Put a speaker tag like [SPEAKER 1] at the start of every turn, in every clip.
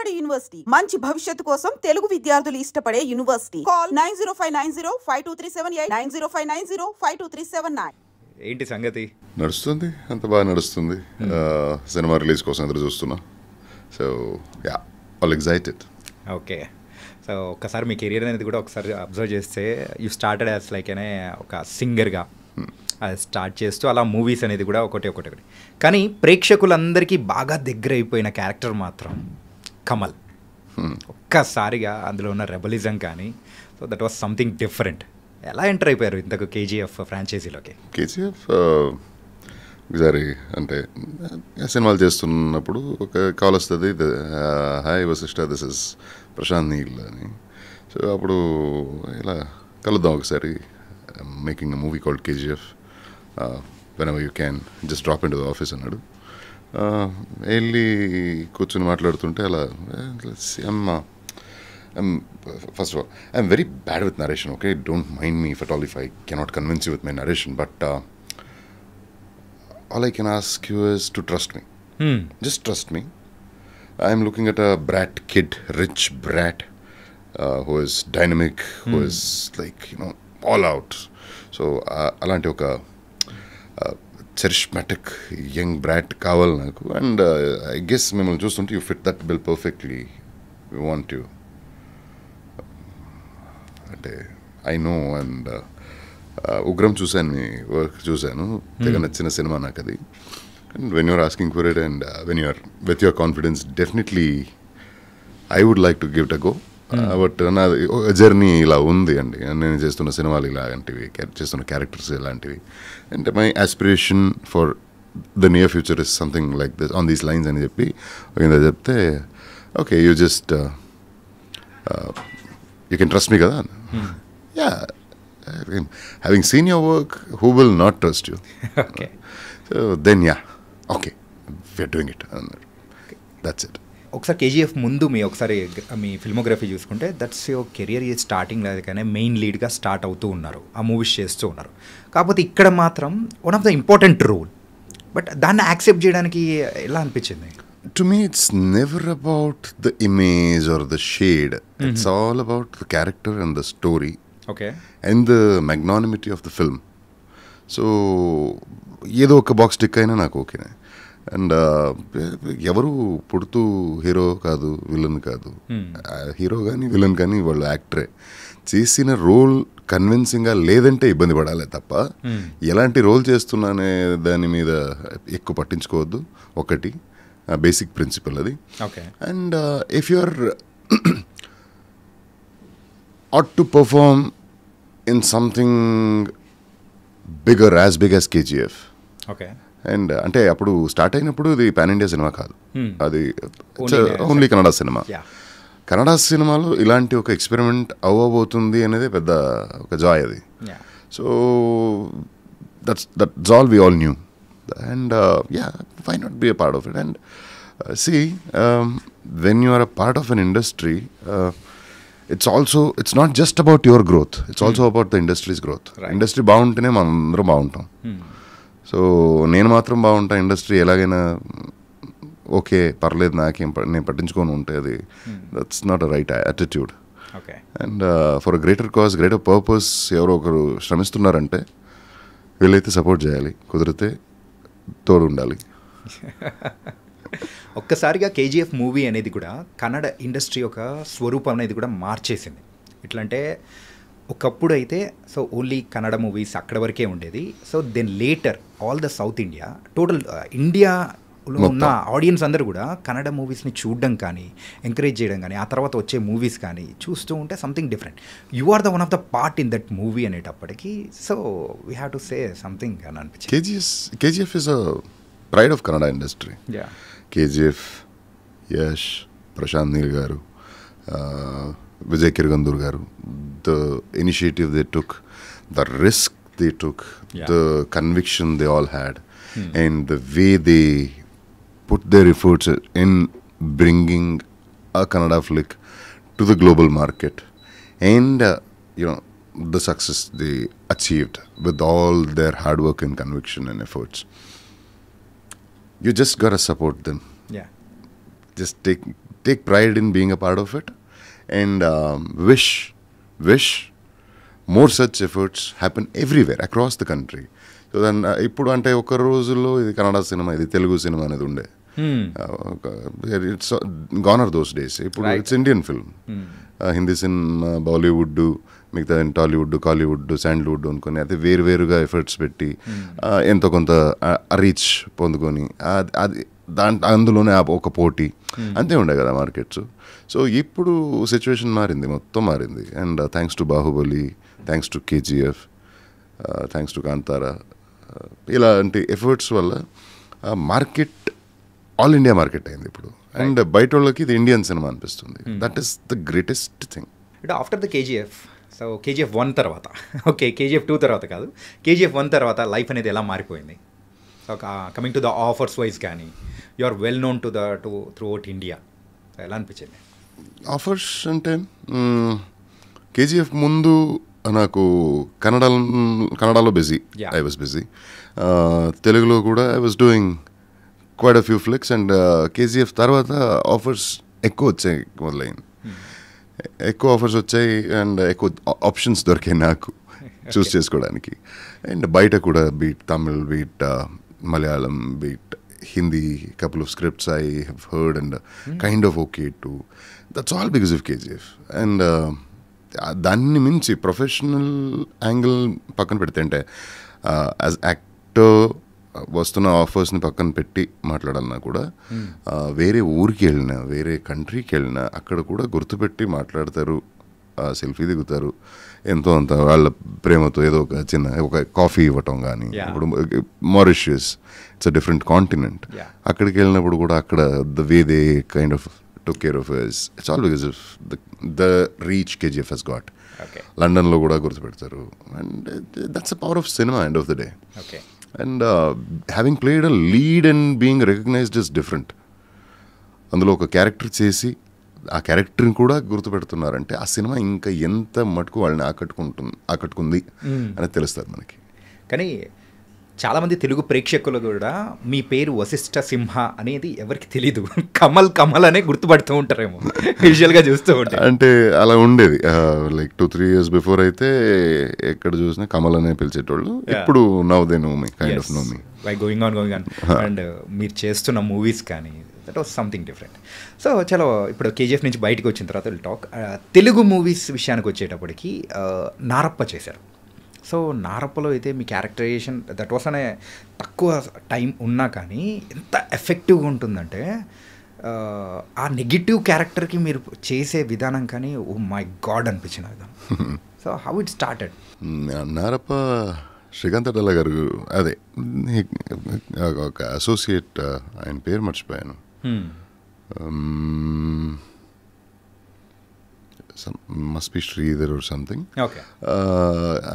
[SPEAKER 1] Kannada university మంచి భవిష్యత్తు కోసం తెలుగు విద్యార్థులు ఇష్టపడే యూనివర్సిటీ. కాల్ 9059052378 9059052379.
[SPEAKER 2] ఏంటి సంగతి?
[SPEAKER 3] నడుస్తుంది, అంత బాగా నడుస్తుంది. సినిమా రిలీజ్ కోసం ఎదురు చూస్తున్నా. So yeah, all excited.
[SPEAKER 2] Okay, so ఒక్కసారి మీ కెరీర్ అనేది కూడా ఒకసారి అబ్జర్వ్ చేస్తే యూ స్టార్టెడ్ యాజ్ లైక్ అనే ఒక సింగర్గా అది స్టార్ట్ చేస్తూ అలా మూవీస్ అనేది కూడా ఒకటి. కానీ ప్రేక్షకులందరికీ బాగా దగ్గర అయిపోయిన క్యారెక్టర్ మాత్రం కమల్. ఒక్కసారిగా అందులో ఉన్న రెబలిజం కానీ, so that was something different. ఎలా ఎంటర్ అయిపోయారు ఇంతకు కేజీఎఫ్ ఫ్రాంచైజీలోకి?
[SPEAKER 3] కేజీఎఫ్ ఒకసారి అంటే సినిమాలు చేస్తున్నప్పుడు ఒక కాల్ వస్తుంది, hi Vasishta, this is Prashanth Neel అని. సో అప్పుడు ఇలా కలుద్దాం ఒకసారి, making a movie called KGF, whenever you can just drop into the office అన్నాడు. వెళ్ళి కూర్చొని మాట్లాడుతుంటే అలా first of all, I'm very bad with narration, okay? Don't mind me if at all if I cannot convince you with my narration, but all I can ask you is to trust me. Just trust me. I'm looking at a brat kid, rich brat, who is dynamic, who is like, you know, all out. So అలాంటి ఒక charismatic young brought కావాలి నాకు. And I guess మిమ్మల్ని చూస్తుంటే you fit that bill perfectly. You want you అంటే I know. And Ugramm చూశాను, మీ work చూశాను, తెగ నచ్చిన సినిమా నాకు అది. And when you're asking for it and when you're with your confidence, definitely I would like to give it a go. But నా జర్నీ ఇలా ఉంది అండి. నేను చేస్తున్న సినిమాలు ఇలాంటివి, చేస్తున్న క్యారెక్టర్స్ ఇలాంటివి. అంటే my aspiration for the near future is something like this, on these lines అని చెప్పి చెప్తే, okay you just you can trust me కదా. Yeah, having seen your work, who will not trust you? So then yeah, okay we're doing it అన్నారు. That's it.
[SPEAKER 2] ఒకసారి KGF ముందు మీ filmography చూసుకుంటే, that's your career ఈ starting కానీ main లీడ్గా start అవుతూ ఉన్నారు, ఆ మూవీస్ చేస్తూ ఉన్నారు. కాకపోతే ఇక్కడ మాత్రం one of the important role, but దాన్ని యాక్సెప్ట్ చేయడానికి ఎలా అనిపించింది?
[SPEAKER 3] To me, it's never about the image or the shade. It's all about the character and the story.
[SPEAKER 2] Okay.
[SPEAKER 3] And the magnanimity of the film. So, ఏదో ఒక box tick అయినా నాకు ఓకేనే. And ఎవరు పుడుతూ హీరో కాదు, విలన్ కాదు. Hero కానీ villain కానీ వాళ్ళు యాక్టరే. చేసిన రోల్ కన్విన్సింగ్గా లేదంటే ఇబ్బంది పడాలి తప్ప, ఎలాంటి రోల్ చేస్తున్నానే దాని మీద ఎక్కువ పట్టించుకోవద్దు. ఒకటి బేసిక్ ప్రిన్సిపల్ అది. And if you are ought to perform in something bigger, as big as KGF.
[SPEAKER 2] Okay.
[SPEAKER 3] And అంటే అప్పుడు స్టార్ట్ అయినప్పుడు ఇది పాన్ ఇండియా సినిమా కాదు, అది ఓన్లీ కన్నడ సినిమా. కన్నడ సినిమాలో ఇలాంటి ఒక ఎక్స్పెరిమెంట్ అవ్వబోతుంది అనేది పెద్ద ఒక జాయ్ అది. So that's all we all knew. And yeah, why not be a part of it? And see, when you are a part of an industry, it's not just about your growth, it's also about the industry's growth. Industry బాగుంటేనే మనం అందరం బాగుంటాం. So నేను మాత్రం బాగుంటా, industry ఎలాగైనా okay పర్లేదు నేను పట్టించుకొని ఉంటే అది that's not a right attitude. And for a greater cause, greater purpose ఎవరో ఒకరు శ్రమిస్తున్నారంటే వీళ్ళైతే సపోర్ట్ చేయాలి, కుదిరితే తోడు ఉండాలి.
[SPEAKER 2] ఒక్కసారిగా కేజీఎఫ్ మూవీ అనేది కూడా కన్నడ ఇండస్ట్రీ ఒక స్వరూపం అనేది కూడా మార్చేసింది. ఎట్లా అంటే ఒకప్పుడు అయితే సో ఓన్లీ కన్నడ మూవీస్ అక్కడ వరకే ఉండేది. So then later all the south India, total ఇండియాలో ఉన్న ఆడియన్స్ అందరూ కూడా కన్నడ మూవీస్ని చూడడం కానీ, ఎంకరేజ్ చేయడం కానీ, ఆ తర్వాత వచ్చే మూవీస్ కానీ చూస్తూ ఉంటే something different. You are the one of the part in that movie అనేటప్పటికీ so we have to say something అని అనిపించింది.
[SPEAKER 3] KGF is a pride of Kannada industry. KGF, Yash, Prashanth Neel garu, Vijay Kirgandur garu, the initiative they took, the risk they took, the conviction they all had, and the way they put their efforts in bringing a Kannada flick to the global market, and the success they achieved with all their hard work and conviction and efforts. You just gotta support them.
[SPEAKER 2] Yeah.
[SPEAKER 3] Just take take pride in being a part of it, and wish more such efforts happen everywhere across the country. So దాన్ని ఇప్పుడు అంటే ఒక రోజుల్లో ఇది Kannada cinema, ఇది Telugu cinema అనేది ఉండే. It's gone are those days. ఇప్పుడు it's Indian film. Hindi cinema, Bollywood, మిగతా టాలీవుడ్, కాలీవుడ్, శాండల్వుడ్ అనుకొని అది వేరువేరుగా ఎఫర్ట్స్ పెట్టి ఎంతో కొంత రీచ్ పొందుకొని అది అందులోనే ఒక పోటీ అంతే ఉండే కదా మార్కెట్స్. సో ఇప్పుడు సిచ్యువేషన్ మారింది, మొత్తం మారింది. And thanks to Baahubali, thanks to KGF, thanks to Kantara, ఇలాంటి ఎఫర్ట్స్ వల్ల మార్కెట్ ఆల్ ఇండియా మార్కెట్ అయింది ఇప్పుడు. అండ్ బయట వాళ్ళకి ఇది ఇండియన్ సినిమా అనిపిస్తుంది. That is the greatest thing.
[SPEAKER 2] అంటే after the KGF, so KGF 1 తర్వాత, ఓకే కేజీఎఫ్ 2 తర్వాత కాదు, కేజీఎఫ్ 1 తర్వాత లైఫ్ అనేది ఎలా మారిపోయింది? So coming to the offers wise కానీ, you are well known to throughout India, ఎలా అనిపించింది?
[SPEAKER 3] ఆఫర్స్ అంటే కేజీఎఫ్ ముందు నాకు కన్నడలో బిజీ, ఐ వాజ్ బిజీ. తెలుగులో కూడా I was doing quite a few flicks. And KGF తర్వాత ఆఫర్స్ ఎక్కువ వచ్చాయి, మొదలైంది. ఎక్కువ ఆఫర్స్ వచ్చాయి అండ్ ఎక్కువ ఆప్షన్స్ దొరికాయి నాకు చూస్ చేసుకోవడానికి. అండ్ బయట కూడా beat Tamil, beat Malayalam, beat Hindi, couple of scripts I have heard and kind of okay too. That's all because of KGF. And దాన్ని మించి ప్రొఫెషనల్ యాంగిల్ పక్కన పెడితే, అంటే యాజ్ యాక్టర్ వస్తున్న ఆఫర్స్ని పక్కన పెట్టి మాట్లాడాలన్నా కూడా, వేరే ఊరికి వెళ్ళినా, వేరే కంట్రీకి వెళ్ళినా అక్కడ కూడా గుర్తుపెట్టి మాట్లాడతారు, సెల్ఫీ దిగుతారు, ఎంతో అంత వాళ్ళ ప్రేమతో ఏదో ఒక కాఫీ ఇవ్వటం కానీ. ఇప్పుడు Mauritius, it's a different continent. అక్కడికి వెళ్ళినప్పుడు కూడా అక్కడ the way they kind of took care of us. It's all because of the reach KGF has got. Okay. లండన్లో కూడా గుర్తుపెడతారు. And that's the power of cinema, end of the day.
[SPEAKER 2] Okay.
[SPEAKER 3] And having played a lead and being recognized is different. అందులో ఒక character చేసి ఆ క్యారెక్టర్ని కూడా గుర్తుపెడుతున్నారంటే ఆ cinema ఇంకా ఎంత మటుకు వాళ్ళని ఆకట్టుకుంది అనేది తెలుస్తుంది మనకి.
[SPEAKER 2] కానీ చాలామంది తెలుగు ప్రేక్షకులు కూడా మీ పేరు వశిష్ఠ సింహ అనేది ఎవరికి తెలీదు, కమల్ అనే గుర్తుపడుతూ ఉంటారేమో విజువల్గా చూస్తూ ఉంటారు.
[SPEAKER 3] అంటే అలా ఉండేది లైక్ 2-3 years బిఫోర్ అయితే ఎక్కడ చూసినా కమల్ అనే పిలిచేటోళ్ళు. ఇప్పుడు now they know me, kind of know me
[SPEAKER 2] by going on and మీరు చేస్తున్న మూవీస్ కానీ, that was something different. So చలో ఇప్పుడు కేజీఎఫ్ నుంచి బయటకు వచ్చిన తర్వాత విల్ టాక్ తెలుగు మూవీస్ విషయానికి వచ్చేటప్పటికి నారప్ప చేశారు. సో నారప్పలో అయితే మీ క్యారెక్టరైజేషన్ దట్ వాస్ అనే తక్కువ టైం ఉన్నా కానీ ఎంత ఎఫెక్టివ్గా ఉంటుందంటే, ఆ నెగిటివ్ క్యారెక్టర్కి మీరు చేసే విధానం కానీ ఓ మై గాడ్ అనిపించిన విధానం. So how it started?
[SPEAKER 3] Narappa Srikanth Addala గారు, అదే ఒక అసోసియేట్, ఆయన పేరు మర్చిపోయాను, must be Sridhar or something.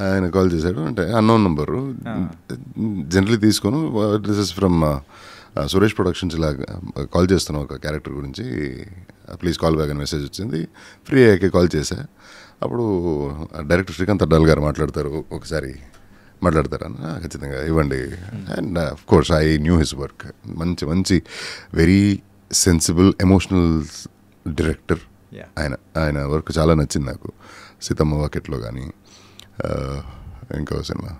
[SPEAKER 3] ఆయన కాల్ చేశాడు, అంటే అన్నోన్ నెంబరు, జనరలీ తీసుకోను, this is from Suresh productions, ఇలా కాల్ చేస్తాను ఒక క్యారెక్టర్ గురించి, ప్లీజ్ కాల్ బ్యాక్ అని మెసేజ్ వచ్చింది. ఫ్రీ అయ్యాకే కాల్ చేశా. అప్పుడు డైరెక్టర్ శ్రీకాంత్ అడ్డాల్ గారు ఒకసారి మాట్లాడతారని, ఖచ్చితంగా ఇవ్వండి. And of course I knew his work. మంచి వెరీ సెన్సిబుల్ ఎమోషనల్ డైరెక్టర్. ఆయన వర్క్ చాలా నచ్చింది నాకు. సీతమ్మ వాకెట్లో కానీ ఇంకో సినిమా,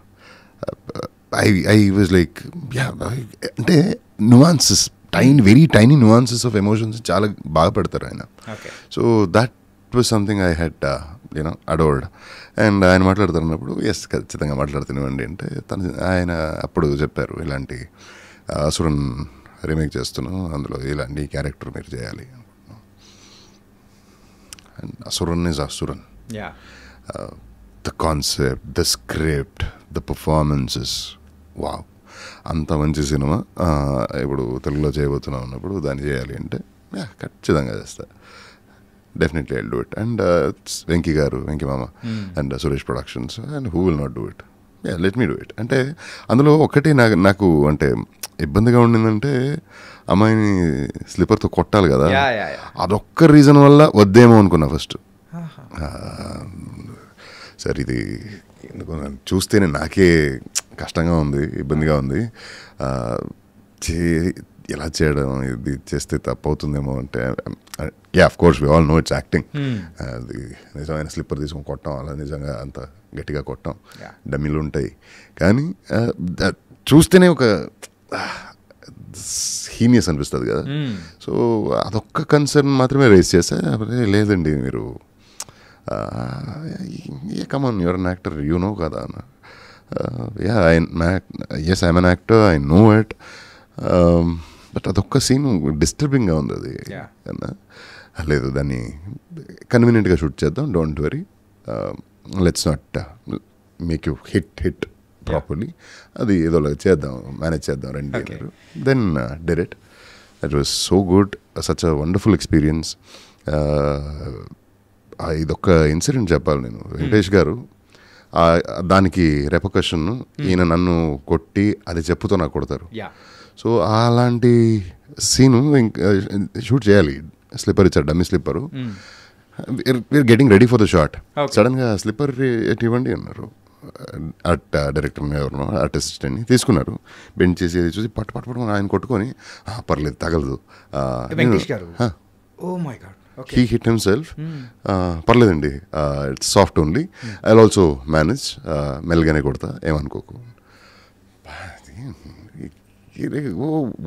[SPEAKER 3] ఐ వాజ్ లైక్ అంటే nuances, very tiny nuances of emotions చాలా బాగా పెడతారు ఆయన. So that was something I had adored. And ఆయన మాట్లాడుతున్నప్పుడు ఎస్ ఖచ్చితంగా మాట్లాడుతున్నామండి అంటే, ఆయన అప్పుడు చెప్పారు, ఇలాంటి అసురన్ రీమేక్ చేస్తున్నాం, అందులో ఇలాంటి క్యారెక్టర్ మీరు చేయాలి. And Asuran is Asuran.
[SPEAKER 2] Yeah.
[SPEAKER 3] The concept, the script, the performances, wow. అంత మంచి సినిమా ఇప్పుడు తెలుగులో చేయబోతున్నా ఉన్నప్పుడు దాన్ని చేయాలి అంటే ఖచ్చితంగా చేస్తా, definitely I'll do it. And Venky Mama and Suresh productions, and who will not do it, let me do it. అంటే అందులో ఒకటి నాకు అంటే ఇబ్బందిగా ఉండిందంటే, అమ్మాయిని స్లిప్పర్తో కొట్టాలి కదా, అదొక్క రీజన్ వల్ల వద్దేమో అనుకున్నా ఫస్ట్. సరే ఇది ఎందుకు చూస్తేనే నాకే కష్టంగా ఉంది, ఇబ్బందిగా ఉంది, ఎలా చేయడం, ఇది చేస్తే తప్పు అవుతుందేమో అంటే yeah of course we all know it's acting. అది నిజమైన స్లిప్పర్ తీసుకొని కొట్టడం, అలా నిజంగా అంత గట్టిగా కొట్టడం, డమ్మీలు ఉంటాయి. కానీ చూస్తేనే ఒక హీనియస్ అనిపిస్తుంది కదా. సో అదొక్క కన్సర్న్ మాత్రమే రేస్ చేస్తే, లేదండి మీరు come on you're an actor, you know కదా అన్న. Yes I'm an actor, I know it, but అదొక్క సీన్ డిస్టర్బింగ్గా ఉంది. అది లేదు, దాన్ని కన్వీనియంట్గా షూట్ చేద్దాం, don't worry, let's not make you hit properly, అది ఏదో చేద్దాం, మేనేజ్ చేద్దాం రండి అన్నారు. Then did it. It was so good, such a wonderful experience. ఇదొక్క ఇన్సిడెంట్ చెప్పాలి నేను. వెంకటేష్ గారు దానికి రెపకషన్, ఈయన నన్ను కొట్టి అది చెప్పుతో నాకు కొడతారు. సో అలాంటి సీను షూట్ చేయాలి. స్లిప్పర్ ఇచ్చారు, dummy slipper. We're getting ready for the shot. సడన్గా స్లిప్పర్ ఇవ్వండి అన్నారు. డైరెక్టర్ని ఎవరినో ఆర్టిస్ట్ అని తీసుకున్నారు. బెండ్ చేసి చూసి పట్టుకొని ఆయన కొట్టుకొని, పర్లేదు తగలదు, హీ హిట్ హిమ్సెల్ఫ్, పర్లేదండి, it's soft only, I also manage, మెల్లగానే కొడతా, ఏమనుకోకు.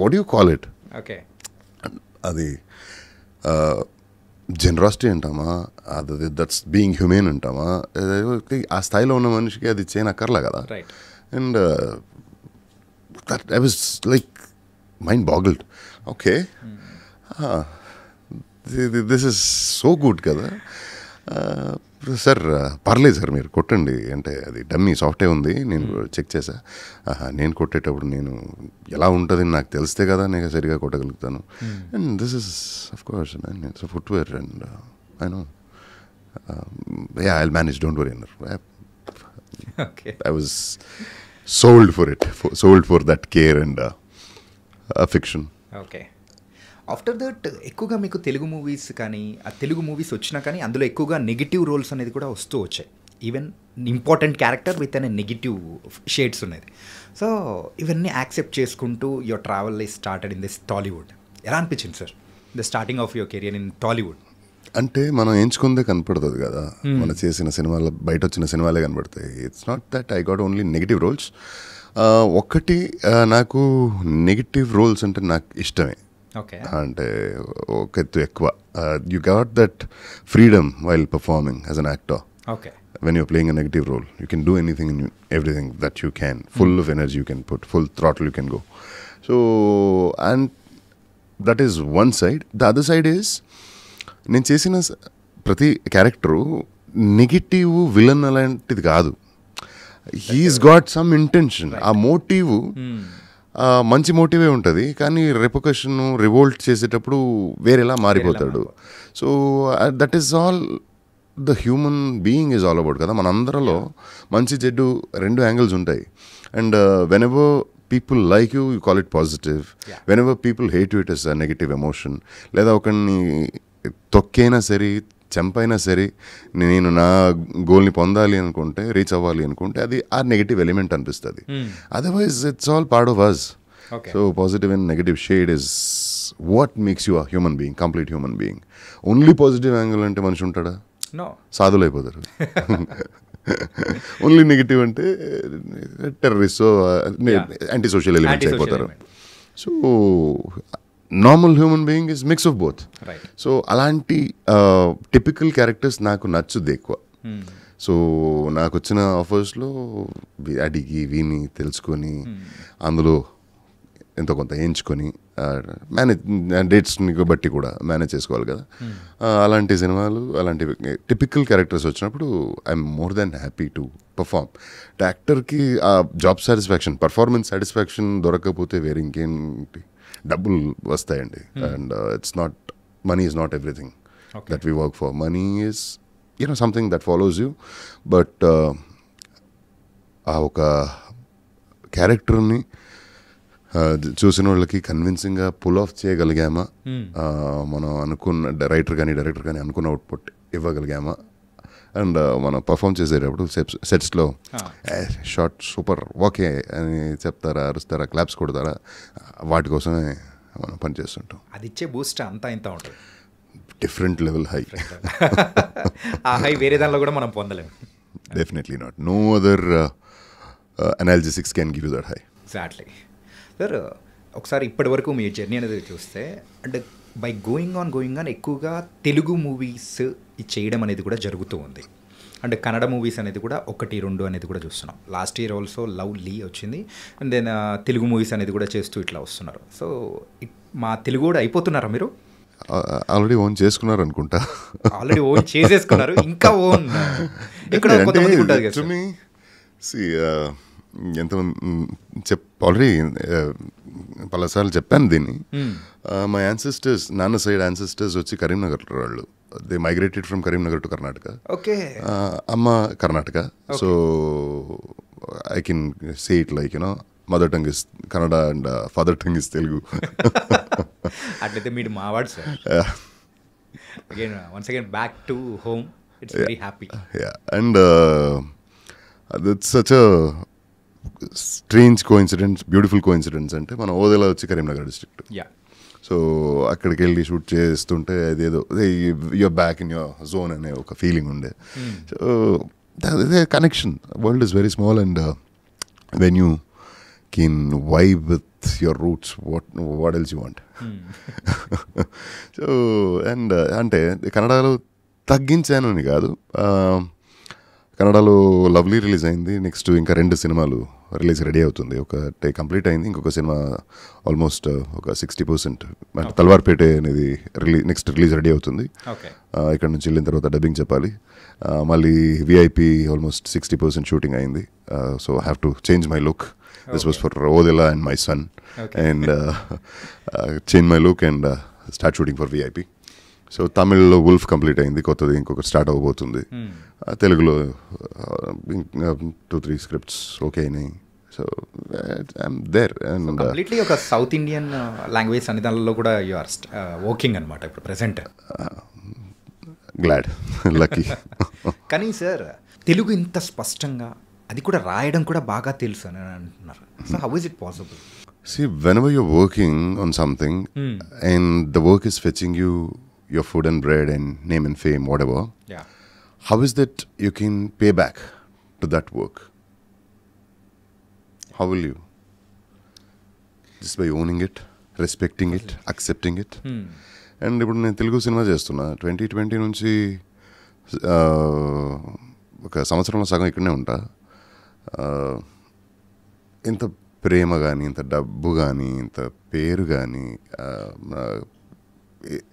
[SPEAKER 3] What you call it? అది జనరాసిటీ అంటామా, అది దట్స్ బీయింగ్ హ్యూమెన్ అంటామా, ఆ స్థాయిలో ఉన్న మనిషికి అది చేయనక్కర్లే కదా. And that I was like mind boggled. Okay, this is so good కదా. సార్ పర్లేదు సార్ మీరు కొట్టండి అంటే, అది డమ్మీ సాఫ్టే ఉంది, నేను చెక్ చేశా, నేను కొట్టేటప్పుడు నేను ఎలా ఉంటుంది నాకు తెలిస్తే కదా నేను సరిగా కొట్టగలుగుతాను. And this is of course it's footwear and I know, I manage, don't worry అన్నారు. I was sold for it, sold for that care and affection.
[SPEAKER 2] Okay. After that ఎక్కువగా మీకు తెలుగు మూవీస్ కానీ, ఆ తెలుగు మూవీస్ వచ్చినా కానీ అందులో ఎక్కువగా నెగిటివ్ రోల్స్ అనేది కూడా వస్తూ వచ్చాయి. ఈవెన్ ఇంపార్టెంట్ క్యారెక్టర్ విత్ అనే నెగిటివ్ షేడ్స్ ఉన్నది. సో ఇవన్నీ యాక్సెప్ట్ చేసుకుంటూ your travel is started in this Tollywood. ఎలా అనిపించింది sir the starting of your career in Tollywood?
[SPEAKER 3] అంటే మనం ఎంచుకుందే కనపడుతుంది కదా, మనం చేసిన సినిమాలు, బయట వచ్చిన సినిమాలే కనపడతాయి. It's not that I got only negative roles. ఒక్కటి, నాకు నెగిటివ్ రోల్స్ అంటే నాకు ఇష్టమే. అంటే ఒక ఎత్తు ఎక్కువ. You got that freedom while performing as an actor. When you're playing a negative role, you can do anything and everything that you can. Full of energy you can put, full throttle you can go. So, and that is one side. The other side is, నేను చేసిన ప్రతి character negative villain అలాంటిది కాదు. He's got some intention. ఆ motive మంచి మోటివే ఉంటుంది, కానీ రెపొకషన్ రివోల్ట్ చేసేటప్పుడు వేరేలా మారిపోతాడు. So that is all the human being is all about కదా. మనందరిలో మంచి చెడ్డు రెండు యాంగిల్స్ ఉంటాయి. And whenever people like you, you call it positive. Whenever people hate you, it is a negative emotion. లేదా ఒకరిని తొక్కైనా సరే, చంపైనా సరే, నేను నా గోల్ని పొందాలి అనుకుంటే, రీచ్ అవ్వాలి అనుకుంటే, అది ఆ నెగిటివ్ ఎలిమెంట్ అనిపిస్తుంది. Otherwise it's all part of us. So positive and negative shade is what makes you a human being, complete human being. Only positive angle అంటే మనిషి ఉంటాడా? సాధులు అయిపోతారు. ఓన్లీ నెగిటివ్ అంటే టెర్రరిస్ట్, యాంటీ సోషల్ ఎలిమెంట్స్ అయిపోతారు. So normal human being is mix of both. So అలాంటి typical characters నాకు నచ్చుద్ది ఎక్కువ. సో నాకు వచ్చిన ఆఫర్స్లో అడిగి విని తెలుసుకొని అందులో ఎంతో కొంత ఎంచుకొని మేనేజ్, డేట్స్ని బట్టి కూడా మేనేజ్ చేసుకోవాలి కదా. అలాంటి సినిమాలు, అలాంటి టిపికల్ క్యారెక్టర్స్ వచ్చినప్పుడు I'm more than happy to perform. యాక్టర్కి ఆ జాబ్ సాటిస్ఫాక్షన్, పర్ఫార్మెన్స్ సాటిస్ఫాక్షన్ దొరకకపోతే వేరే ఇంకేంటి, డబ్బులు వస్తాయండి. And it's not, money is not everything that we work for. Money is something that follows you. But ఆ ఒక క్యారెక్టర్ని చూసిన వాళ్ళకి కన్విన్సింగ్గా పుల్ ఆఫ్ చేయగలిగామా, మనం అనుకున్న రైటర్ కానీ డైరెక్టర్ కానీ అనుకున్న అవుట్పుట్ ఇవ్వగలిగామా, అండ్ మనం పర్ఫామ్ చేసేటప్పుడు సెట్స్లో షార్ట్ సూపర్ ఓకే అని చెప్తారా, అరుస్తారా, క్లాప్స్ కొడతారా, వాటి కోసమే మనం పనిచేస్తుంటాం.
[SPEAKER 2] అది ఇచ్చే బూస్ట్ అంతా ఇంత ఉంటుంది.
[SPEAKER 3] Different level high.
[SPEAKER 2] ఆ హై వేరే దానిలో కూడా మనం పొందలేము.
[SPEAKER 3] Definitely not. No other analgesics can give you that high.
[SPEAKER 2] Exactly. Sir ఒకసారి ఇప్పటి వరకు మీ జర్నీ అనేది చూస్తే అంటే బై గోయింగ్ ఆన్ ఎక్కువగా తెలుగు మూవీస్ చేయడం అనేది కూడా జరుగుతూ ఉంది. అంటే కన్నడ మూవీస్ అనేది కూడా 1-2 అనేది కూడా చూస్తున్నాం. Last year also lovely వచ్చింది. అండ్ దెన్ తెలుగు మూవీస్ అనేది కూడా చేస్తూ ఇట్లా వస్తున్నారు. సో మా తెలుగు కూడా అయిపోతున్నారా మీరు?
[SPEAKER 3] ఆల్రెడీ ఓన్ చేసుకున్నారు అనుకుంటా.
[SPEAKER 2] ఆల్రెడీ ఓన్ చేసేసుకున్నారు, ఇంకా ఓన్ ఇక్కడ కొంతమంది ఉంటుంది కదా.
[SPEAKER 3] ఎంతమంది ఆల్రెడీ పలుసార్లు చెప్పాను దీన్ని. మై యాన్సిస్టర్స్, నాన్న సైడ్ యాన్సిస్టర్స్ వచ్చి కరీంనగర్ వాళ్ళు. They migrated from Karimnagar to Karnataka.
[SPEAKER 2] Okay.
[SPEAKER 3] అమ్మ Karnataka. So I can say it like you know mother tongue is Kannada and father tongue is Telugu.
[SPEAKER 2] అట్లయితే మీరు మావాడు sir. Again once again back to home. It's very happy.
[SPEAKER 3] And that's such a strange coincidence, beautiful coincidence. అంటే మన ఓదెలా వచ్చి Karimnagar district. So అక్కడికి వెళ్ళి shoot చేస్తుంటే అదేదో your back in your zone అనే ఒక ఫీలింగ్ ఉండే. సో అదే connection. World is very small and when you can vibe with your roots, what else you want. So and అంటే కన్నడలో తగ్గించాను అని కాదు. కన్నడలో లవ్లీ రిలీజ్ అయింది. నెక్స్ట్ ఇంకా 2 సినిమాలు రిలీజ్ రెడీ అవుతుంది. ఒకటి కంప్లీట్ అయింది, ఇంకొక సినిమా ఆల్మోస్ట్ ఒక 60%. అంటే తల్వార్పేట అనేది నెక్స్ట్ రిలీజ్ రెడీ అవుతుంది. ఇక్కడ నుంచి వెళ్ళిన తర్వాత డబ్బింగ్ చెప్పాలి. మళ్ళీ విఐపి ఆల్మోస్ట్ 60% షూటింగ్ అయింది. So I have to change my look. This was for Odela and my son. And change my look and start shooting for VIP. So తమిళ్లో వుల్ఫ్ కంప్లీట్ అయింది, కొత్తది ఇంకొకటి స్టార్ట్ అవ్వబోతుంది. తెలుగులో 2-3 స్క్రిప్ట్స్ ఓకే అయినాయి. So I'm there. And
[SPEAKER 2] completely ఒక south Indian language అనే దానిలో కూడా యు ఆర్ వర్కింగ్ అనమాట ఇప్పుడు ప్రెసెంట్.
[SPEAKER 3] Glad, lucky.
[SPEAKER 2] కానీ సార్ తెలుగు ఇంత స్పష్టంగా, అది కూడా రాయడం కూడా బాగా తెలుసు అని అంటున్నారు. So how is it possible?
[SPEAKER 3] See, whenever you're working on something and the work is fetching you your food and bread and name and fame, whatever, how is that you can pay back to that work? How will you? Just by owning it, respecting it, accepting it. And ఇప్పుడు నేను Telugu cinema చేస్తున్నా. 2020 నుంచి ఒక సంవత్సరంలో సగం ఇక్కడనే ఉంటా. ఇంత ప్రేమ కానీ, ఇంత డబ్బు కానీ, ఇంత పేరు కానీ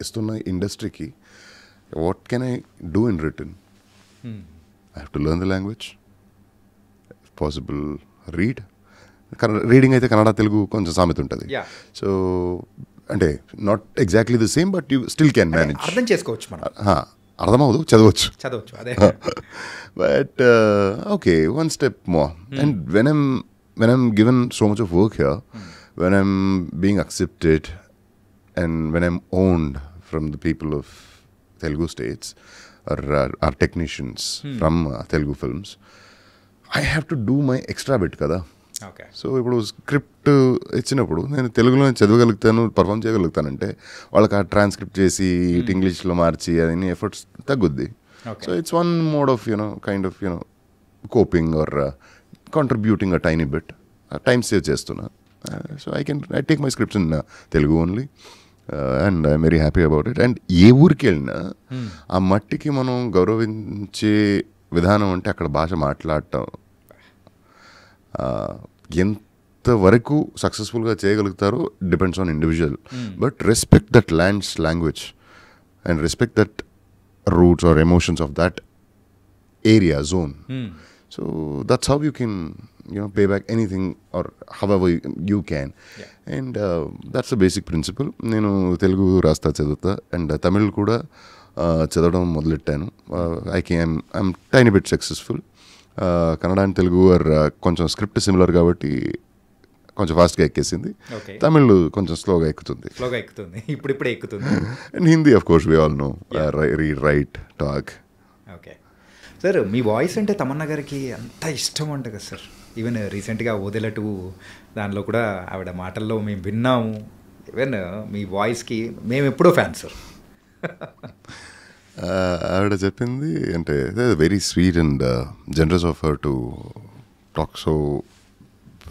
[SPEAKER 3] ఇస్తున్న ఇండస్ట్రీకి what can I do in return? I have to learn the language, possible read. Reading అయితే కన్నడ తెలుగు కొంచెం సామెత ఉంటుంది. సో అంటే not exactly the same, but you still can manage.
[SPEAKER 2] అర్థం చేసుకోవచ్చు మనం.
[SPEAKER 3] అర్థమవుదు, చదవచ్చు.
[SPEAKER 2] అదే.
[SPEAKER 3] But okay, one step more. And when I'm given so much of work here, when I'm being accepted and when I'm owned from the people of Telugu states or our technicians from Telugu films, I have to do my extra bit kada.
[SPEAKER 2] Okay.
[SPEAKER 3] So ఇప్పుడు script ఇచ్చినప్పుడు నేను తెలుగులో చదవగలుగుతాను, perform చేయగలుగుతానంటే వాళ్ళకి ఆ transcript చేసి ఇంగ్లీష్లో మార్చి అన్ని efforts తగ్గుద్ది. So it's one mode of kind of coping or contributing a tiny bit. Time save చేస్తున్నా. So I take my scripts in Telugu only. And I'm very happy about it. And ఏ ఊరికి వెళ్ళినా ఆ మట్టికి మనం గౌరవించే విధానం అంటే అక్కడ భాష మాట్లాడటం. ఎంతవరకు సక్సెస్ఫుల్గా చేయగలుగుతారో depends on individual. But respect that land's language and respect that roots are emotions of that area zone. So that's how you can, pay back anything or however you can. And that's the basic principle. నేను తెలుగు రాస్తా, చదువుతా, and Tamil కూడా చదవడం మొదలెట్టాను. I'm tiny bit successful. Kannada and Telugu కొంచెం script similar కాబట్టి కొంచెం ఫాస్ట్గా ఎక్కేసింది. తమిళ్ కొంచెం స్లోగా ఎక్కుతుంది.
[SPEAKER 2] ఇప్పుడే ఎక్కుతుంది.
[SPEAKER 3] And Hindi of course we all know, read, write, talk.
[SPEAKER 2] Okay sir, మీ వాయిస్ అంటే తమన్నా గారికి అంత ఇష్టం అంట కదా సార్. ఈవెన్ రీసెంట్గా ఓదెలా 2 దానిలో కూడా ఆవిడ మాటల్లో మేము విన్నాము. ఈవెన్ మీ వాయిస్కి మేము ఎప్పుడో ఫ్యాన్ సార్.
[SPEAKER 3] ఆవిడ చెప్పింది అంటే very sweet and generous of her to talk so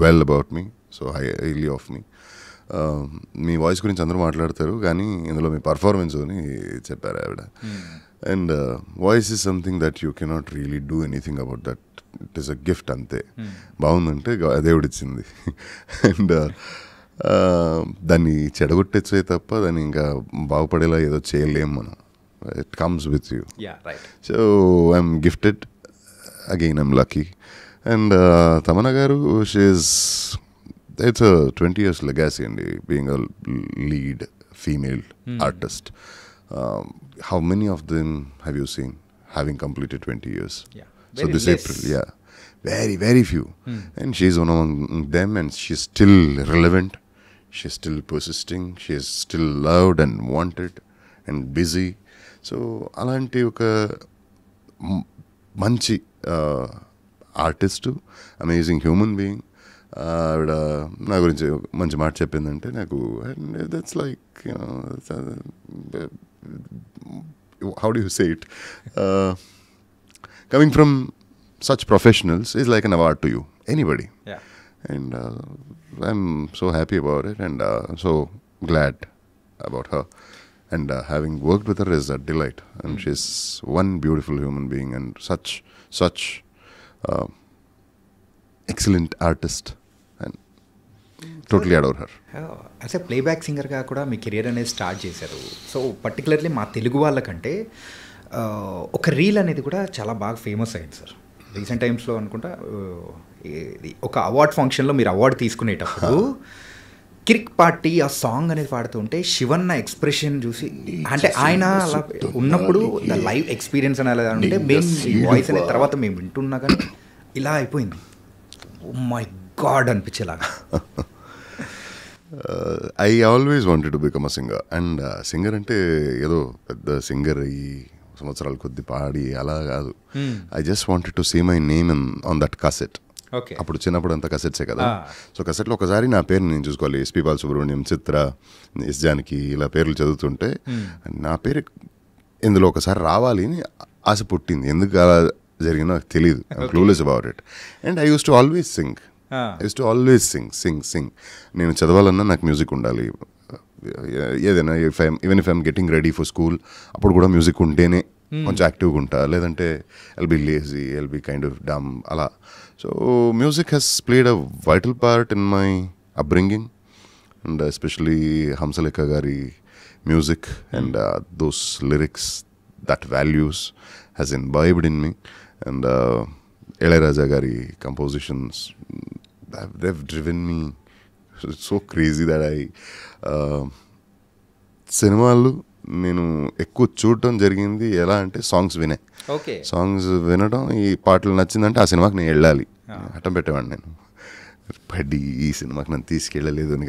[SPEAKER 3] well about me, so highly of me. Me voice గురించి అందరూ మాట్లాడతారు కానీ ఇందులో మీ పర్ఫార్మెన్స్ అని చెప్పారు ఆవిడ. And voice is something that you cannot really do anything about that, it is a gift అంతే. బాగుందంటే దేవుడిచ్చింది. అండ్ దాన్ని చెడగొట్టేచ్చే తప్ప దాన్ని ఇంకా బాగుపడేలా ఏదో చేయలేము మనం. It comes with you. So I'm gifted again, I'm lucky. And Tamannaah గారు, షీఈస్ ఇట్స్ 20 years legacy అండి, being a lead female artist. How many of them have you seen having completed 20 years? So this less. April, very, very few. And she's one among them, and she's still relevant. She's still persisting. She's still loved and wanted and busy. So alanti oka manchi artist, amazing human being. ఆవిడ నా గురించి మంచి మాట చెప్పిందంటే నాకు that's like how do you say it? Coming from such professionals is like an award to you, anybody. And I'm so happy about it, and so glad about her. And having worked with her is a delight. And she's one beautiful human being and such excellent artist. And totally adore her.
[SPEAKER 2] As a playback సింగర్గా కూడా మీ career అనేది start చేశారు. So particularly మా తెలుగు వాళ్ళకంటే ఒక reel అనేది కూడా చాలా బాగా ఫేమస్ అయింది సార్ రీసెంట్ టైమ్స్లో అనుకుంటా. ఒక అవార్డ్ ఫంక్షన్లో మీరు అవార్డు తీసుకునేటప్పుడు కిరిక్ పార్టీ ఆ సాంగ్ అనేది పాడుతుంటే శివన్న ఎక్స్ప్రెషన్ చూసి, అంటే ఆయన అలా ఉన్నప్పుడు ద లైవ్ ఎక్స్పీరియన్స్ అనేది అంటే మేము ఈ వాయిస్ అనేది తర్వాత మేము వింటున్నా కానీ ఇలా అయిపోయింది. ఓ మై గాడ్ అనిపించేలాగా.
[SPEAKER 3] I always wanted to become a singer. And singer అంటే ఏదో పెద్ద సింగర్ అయ్యి సంవత్సరాల కొద్ది పాడి అలా కాదు. I just wanted to see my name on that cassette. అప్పుడు చిన్నప్పుడు అంతా కసెట్సే కదా. సో కసెట్లో ఒకసారి నా పేరు నేను చూసుకోవాలి. ఎస్పి బాలసుబ్రహ్మణ్యం, చిత్ర, ఎస్ జానకి ఇలా పేర్లు చదువుతుంటే నా పేరు ఇందులో ఒకసారి రావాలి అని ఆశ పుట్టింది. ఎందుకు అలా జరిగిందో నాకు తెలియదు. I'm clueless about it. And I use to always sing. నేను చదవాలన్నా నాకు మ్యూజిక్ ఉండాలి. ఏదైనా even if I'm getting ready for school అప్పుడు కూడా మ్యూజిక్ ఉంటేనే కొంచెం యాక్టివ్గా ఉంటా, లేదంటే I'll be lazy, I'll be kind of dumb అలా. So music has played a vital part in my upbringing, and especially Hamsalekha garu music and those lyrics, that values has imbibed in me. And Ilaiyaraaja గారి compositions, they've driven me. It's so crazy that సినిమాలు నేను ఎక్కువ చూడటం జరిగింది ఎలా అంటే songs వినే. Songs వినడం, ఈ పాటలు నచ్చిందంటే ఆ సినిమాకి నేను వెళ్ళాలి, అట్టం పెట్టేవాడిని. నేను పడి ఈ సినిమాకి నన్ను తీసుకెళ్ళలేదు అని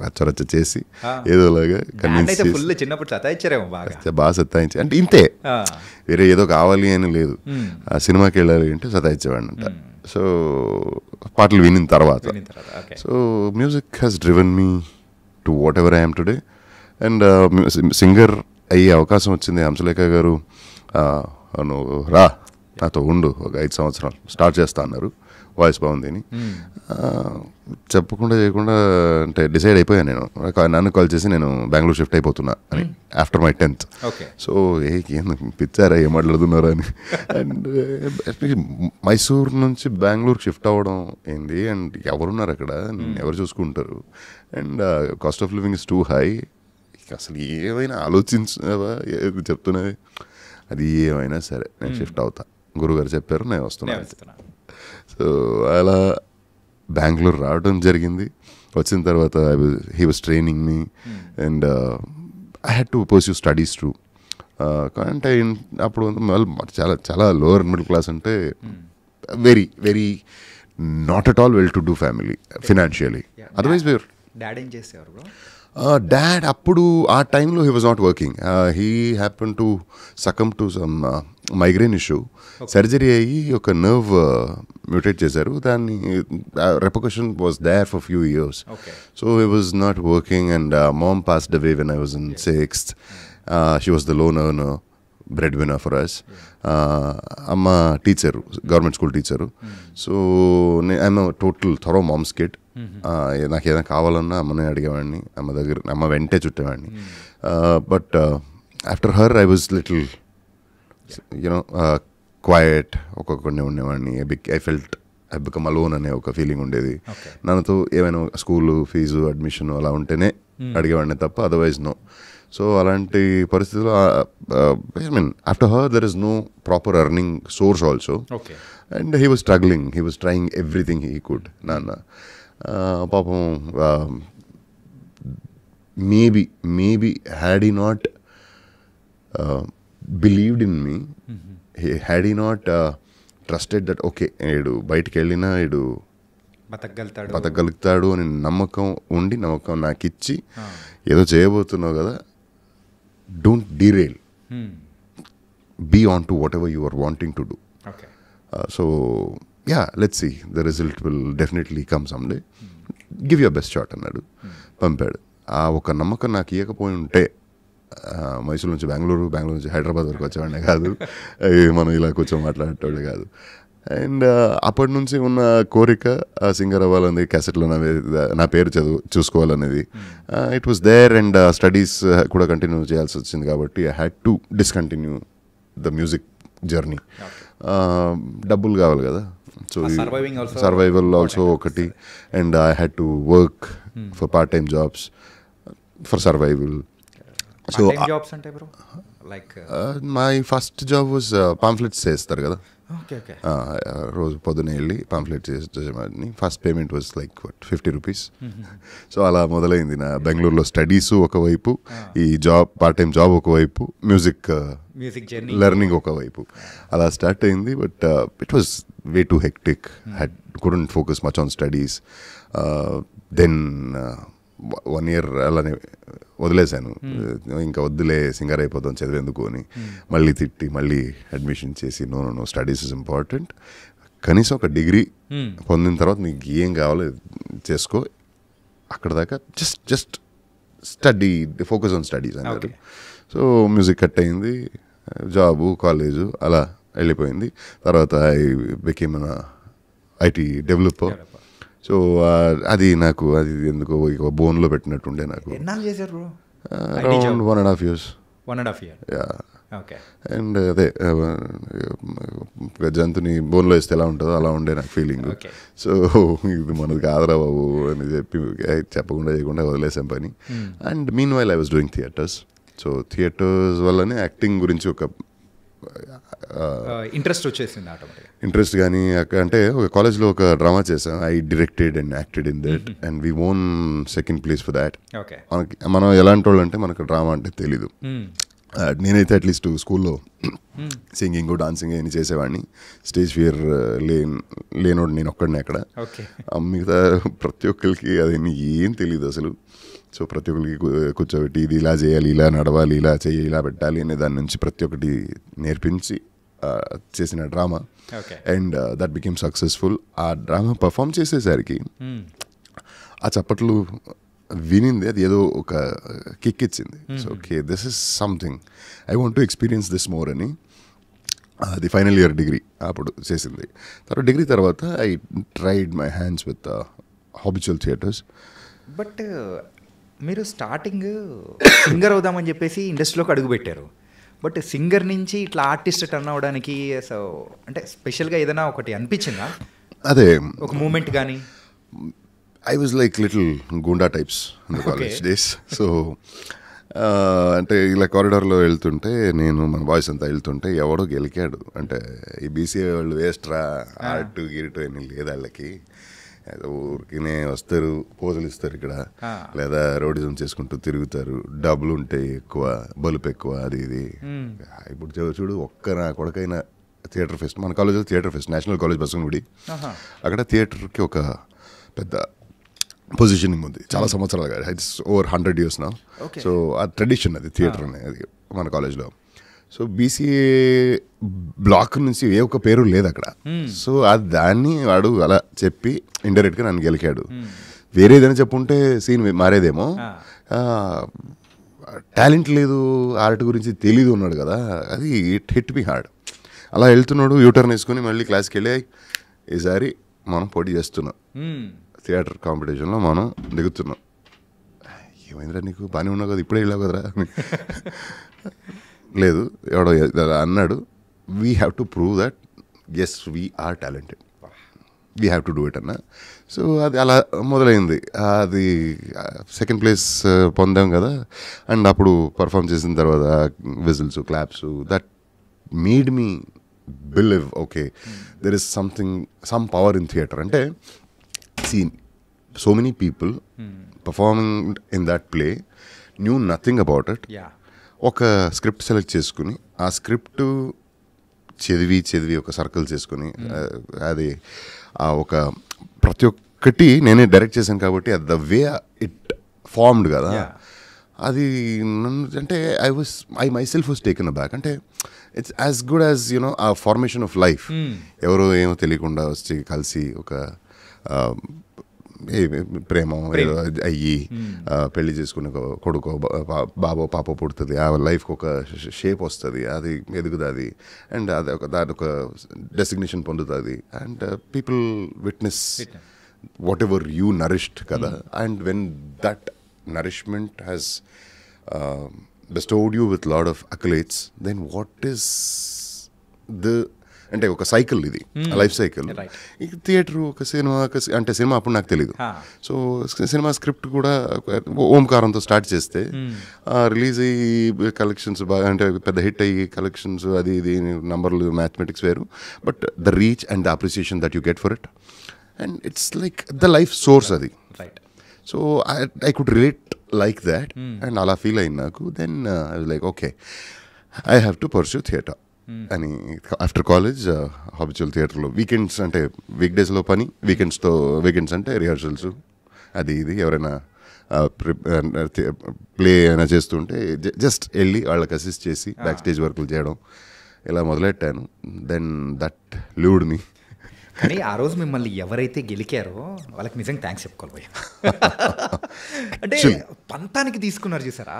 [SPEAKER 3] రచ్చరచ్చ చేసి ఏదోలాగా బాగా సత్తాయించి, అంటే ఇంతే, వేరే ఏదో కావాలి అని లేదు. ఆ సినిమాకి వెళ్ళాలి అంటే సతాయించేవాడిని అంట. సో పాటలు వినిన తర్వాత. So music has driven me to what ever I'm today. And singer అయ్యే అవకాశం వచ్చింది. హంసలేఖ గారు నువ్వు రా నాతో ఉండు, ఒక 5 సంవత్సరాలు స్టార్ట్ చేస్తా అన్నారు, వాయిస్ బాగుంది అని. చెప్పకుండా చేయకుండా అంటే డిసైడ్ అయిపోయాను నేను. నన్ను కాల్ చేసి నేను బెంగళూరు షిఫ్ట్ అయిపోతున్నా అని ఆఫ్టర్ మై 10th. సో ఏం పిచ్చారా, ఏం మాట్లాడుతున్నారా అని. అండ్ మైసూర్ నుంచి బెంగళూరు షిఫ్ట్ అవ్వడం ఏంది, అండ్ ఎవరున్నారు అక్కడ, ఎవరు చూసుకుంటారు, and cost of living is two high. అసలు ఏమైనా ఆలోచించావా చెప్తున్నది, అది ఏమైనా సరే నేను షిఫ్ట్ అవుతా, గురుగారు చెప్పారు, నేను వస్తున్నాను. సో అలా బెంగళూరు రావడం జరిగింది. వచ్చిన తర్వాత he was training me, and I had to pursue studies too. అంటే అప్పుడు చాలా చాలా లోవర్ మిడిల్ క్లాస్, అంటే very very not at all well to do family financially. Otherwise where
[SPEAKER 2] dad ఏం చేసేవారు?
[SPEAKER 3] డాడ్ అప్పుడు ఆ టైంలో he was not working. He happen to succumb to some migraine issue. Surgery అయ్యి ఒక నర్వ్ మ్యూటేట్ చేశారు. దాన్ని repercussion was there for few years. So he was not working, and mom passed away when I was in 6th. She was the lone earner, bread winner for us. అమ్మ teacher, government school teacher. So I'm total thorough mom's kid. నాకు ఏదైనా కావాలన్నా అమ్మనే అడిగేవాడిని, అమ్మ వెంటే చుట్టేవాడిని. But after her I was little quiet, ఒక్కొక్కడినే ఉండేవాడిని. ఐ బికమ్ అలోన్ అనే ఒక ఫీలింగ్ ఉండేది. నాతో ఏమైనా స్కూలు ఫీజు అడ్మిషన్ అలా ఉంటేనే అడిగేవాడిని తప్ప అదర్వైజ్ నో. సో అలాంటి పరిస్థితుల్లో I mean after her there is no proper earning source also. And he was struggling, he was trying everything he could. నాన్న పాపం maybe had he not believed in me, had he not trusted that okay వీడు బయటికి వెళ్ళినా వీడు బతకగలుగుతాడు అని నమ్మకం ఉండి, నమ్మకం నాకు ఇచ్చి ఏదో చేయబోతున్నావు కదా, don't derail, be on to whatever you are wanting to do. So yeah, let's see, the result will definitely come some day, give your best shot అన్నాడు, పంపాడు. ఆ ఒక నమ్మకం నాకు ఇవ్వకపోయి ఉంటే మైసూరు నుంచి బెంగళూరు నుంచి హైదరాబాద్ వరకు వచ్చేవాడినే కాదు, మనం ఇలా కూర్చొని మాట్లాడేటోళ్ళే కాదు. అండ్ అప్పటి నుంచి ఉన్న కోరిక సింగర్ అవ్వాలనేది, క్యాసెట్లో నా పేరు చూసుకోవాలనేది it was there. And studies కూడా కంటిన్యూ చేయాల్సి వచ్చింది కాబట్టి I had to discontinue the music journey. డబ్బులు కావాలి కదా, సో సర్వైవల్ ఆల్సో ఒకటి. And I had to work for part time jobs for survival. So my first job was pamphlets చేస్తారు కదా, రోజు పొద్దునే వెళ్ళి పాంఫ్లెట్ చేసేవాడిని. First payment was like 50 rupees. So అలా మొదలైంది నా బెంగళూరులో స్టడీస్ ఒకవైపు, ఈ జాబ్ పార్ట్ టైం జాబ్ ఒకవైపు, మ్యూజిక్ లెర్నింగ్ ఒకవైపు, అలా స్టార్ట్ అయింది. But it was way too hectic, couldn't focus much on studies. Then 1 year అలానే వదిలేశాను. ఇంకా వద్దులే, సింగర్ అయిపోతాం చదివేందుకు అని మళ్ళీ తిట్టి మళ్ళీ అడ్మిషన్ చేసి నో స్టడీస్ ఇస్ ఇంపార్టెంట్, కనీసం ఒక డిగ్రీ పొందిన తర్వాత నీకు ఏం కావాలో చేసుకో, అక్కడ దాకా just study, focus on studies అన్నారు. సో మ్యూజిక్ కట్ అయింది, జాబు కాలేజు అలా వెళ్ళిపోయింది. తర్వాత I became IT developer. So అది నాకు అది ఎందుకో ఇక బోన్లో పెట్టినట్టుండే నాకు. Around 1.5 years. అండ్ అదే జంతుని బోన్లో వేస్తే ఎలా ఉంటుందో అలా ఉండే నాకు ఫీలింగ్. సో ఇది మనది కాదురా బాబు అని చెప్పకుండా చేయకుండా వదిలేసాం పని. And mean while I was doing theatres. So theatres వల్లనే యాక్టింగ్ గురించి ఒక
[SPEAKER 2] ఇంట్రెస్ట్ వచ్చేసింది.
[SPEAKER 3] ఇంట్రెస్ట్ కానీ అంటే ఒక కాలేజ్లో ఒక డ్రామా చేసాం, I directed and acted in that and we own second place for that. మనం ఎలాంటి వాళ్ళు అంటే మనకు డ్రామా అంటే తెలీదు. నేనైతే అట్లీస్ట్ స్కూల్లో సింగింగ్ డాన్సింగ్ అని చేసేవాడిని. స్టేజ్ ఫియర్ లేనోడు నేను ఒక్కడిని అక్కడ. మిగతా ప్రతి ఒక్కరికి అది ఏం తెలియదు అసలు. సో ప్రతి ఒక్కరికి కూర్చోబెట్టి ఇది ఇలా చేయాలి, ఇలా నడవాలి, ఇలా చేయాలి, ఇలా పెట్టాలి అనే దాని నుంచి ప్రతి ఒక్కటి నేర్పించి చేసిన drama. And that became successful. ఆ డ్రామా పర్ఫామ్ చేసేసరికి ఆ చప్పట్లు వినింది, అది ఏదో ఒక కిక్ ఇచ్చింది. So okay, this is something I want to experience this more అని. అది ఫైనల్ ఇయర్ డిగ్రీ అప్పుడు చేసింది. తర్వాత డిగ్రీ తర్వాత I tried my hands with habitual theatres.
[SPEAKER 2] But మీరు స్టార్టింగ్ సింగర్ అవుదామని చెప్పేసి ఇండస్ట్రీలోకి అడుగుపెట్టారు. బట్ సింగర్ నుంచి ఇట్లా ఆర్టిస్ట్ టర్న్ అవ్వడానికి సో అంటే స్పెషల్గా ఏదైనా ఒకటి అనిపించిందా?
[SPEAKER 3] అదే ఒక
[SPEAKER 2] మూమెంట్ కానీ?
[SPEAKER 3] ఐ వాజ్ లైక్ లిటిల్ గుండా types in the college days. So అంటే ఇలా కారిడార్లో వెళ్తుంటే నేను మన బాయ్స్ అంతా వెళ్తుంటే ఎవడో గెలికాడు అంటే ఈ బీసీఏ వాళ్ళు వేస్ట్రా ఆర్ట్ గిరిటు అని లేదు వాళ్ళకి, ఊరికినే వస్తారు, పోజులు ఇస్తారు ఇక్కడ, లేదా రోడిజం చేసుకుంటూ తిరుగుతారు, డబ్బులు ఉంటాయి ఎక్కువ, బలుపు ఎక్కువ, అది ఇది. ఇప్పుడు చూడు ఒక్క నా కొడుకైనా థియేటర్ ఫెస్ట్, మన కాలేజ్లో theatre pest, national college Basavanagudi, అక్కడ థియేటర్కి ఒక పెద్ద పొజిషనింగ్ ఉంది చాలా సంవత్సరాలుగా. ఇట్స్ ఓవర్ 100 years నా. సో ఆ ట్రెడిషన్ అది థియేటర్ అనేది మన కాలేజ్లో. సో బీసీఏ బ్లాక్ నుంచి ఏ ఒక్క పేరు లేదు అక్కడ. సో దాన్ని వాడు అలా చెప్పి ఇండైరెక్ట్గా నన్ను గెలికాడు. వేరేదైనా చెప్పుంటే సీన్ మారేదేమో. టాలెంట్ లేదు, ఆర్ట్ గురించి తెలీదు ఉన్నాడు కదా, అది ఇట్ హిట్ మీ హార్డ్. అలా వెళ్తున్నాడు, యూటర్న్ వేసుకుని మళ్ళీ క్లాస్కి వెళ్ళి ఈసారి మనం పోటీ చేస్తున్నాం, థియేటర్ కాంపిటీషన్లో మనం దిగుతున్నాం. ఏమైందిరా నీకు, బాగానే ఉన్నావు కదా, ఇప్పుడే వెళ్ళావు కదరా. లేదు, ఎవడో అన్నాడు, we have to prove that as we are talented, we have to do it అన్న. సో అది అలా మొదలైంది. అది సెకండ్ ప్లేస్ పొందాం కదా. అండ్ అప్పుడు పర్ఫామ్ చేసిన తర్వాత whistles, claps, that made me believe okay there is something, some power in theatre. అంటే seen so many people performing in that play knew nothing about it. ఒక స్క్రిప్ట్ సెలెక్ట్ చేసుకుని ఆ script చదివి ఒక circle చేసుకుని అది ఒక ప్రతి ఒక్కటి నేనే డైరెక్ట్ చేశాను కాబట్టి అది ద వే ఇట్ ఫార్మ్డ్ కదా. అది అంటే I myself was taken aback. అంటే it's as good as you know ఆ ఫార్మేషన్ ఆఫ్ లైఫ్. ఎవరో ఏమో తెలియకుండా వచ్చి కలిసి ఒక ప్రేమ ఏదో అయ్యి పెళ్లి చేసుకుని కొడుకో బాబో పాపో పుడుతుంది, ఆ లైఫ్కి ఒక షేప్ వస్తుంది, అది ఎదుగుతుంది, అండ్ అది దాని ఒక డెసిగ్నేషన్ పొందుతుంది. And people witness whatever you nourished కదా. And when that nourishment has bestowed you with lot of accolades, then what is the అంటే ఒక సైకిల్, ఇది లైఫ్ సైకిల్. థియేటర్ ఒక సినిమా, అంటే సినిమా అప్పుడు నాకు తెలీదు. సో సినిమా స్క్రిప్ట్ కూడా ఓంకారంతో స్టార్ట్ చేస్తే రిలీజ్ అయ్యి కలెక్షన్స్ బాగా, అంటే పెద్ద హిట్ అయ్యి కలెక్షన్స్ అది ఇది నంబర్లు మ్యాథమెటిక్స్ వేరు, but the reach and the appreciation that you get for it, and it's like the life source అది. So I could relate like that, and అలా ఫీల్ అయింది నాకు. Then I was like okay I have to pursue theatre అని. After college habitual థియేటర్లో weekends, అంటే week డేస్లో పని, weekends అంటే రిహార్సల్స్ అది ఇది, ఎవరైనా ప్లే అయినా చేస్తుంటే జస్ట్ వెళ్ళి వాళ్ళకి అసిస్ట్ చేసి బ్యాక్ స్టేజ్ వర్కులు చేయడం, ఇలా మొదలెట్టాను. దెన్ దట్ ల్యూడ్ మీ.
[SPEAKER 2] కానీ ఆ రోజు మిమ్మల్ని ఎవరైతే గెలికారో వాళ్ళకి నిజంగా థ్యాంక్స్ చెప్పుకోవాలి భయ్యా. అంటే పంతానికి తీసుకున్నారు చూసారా,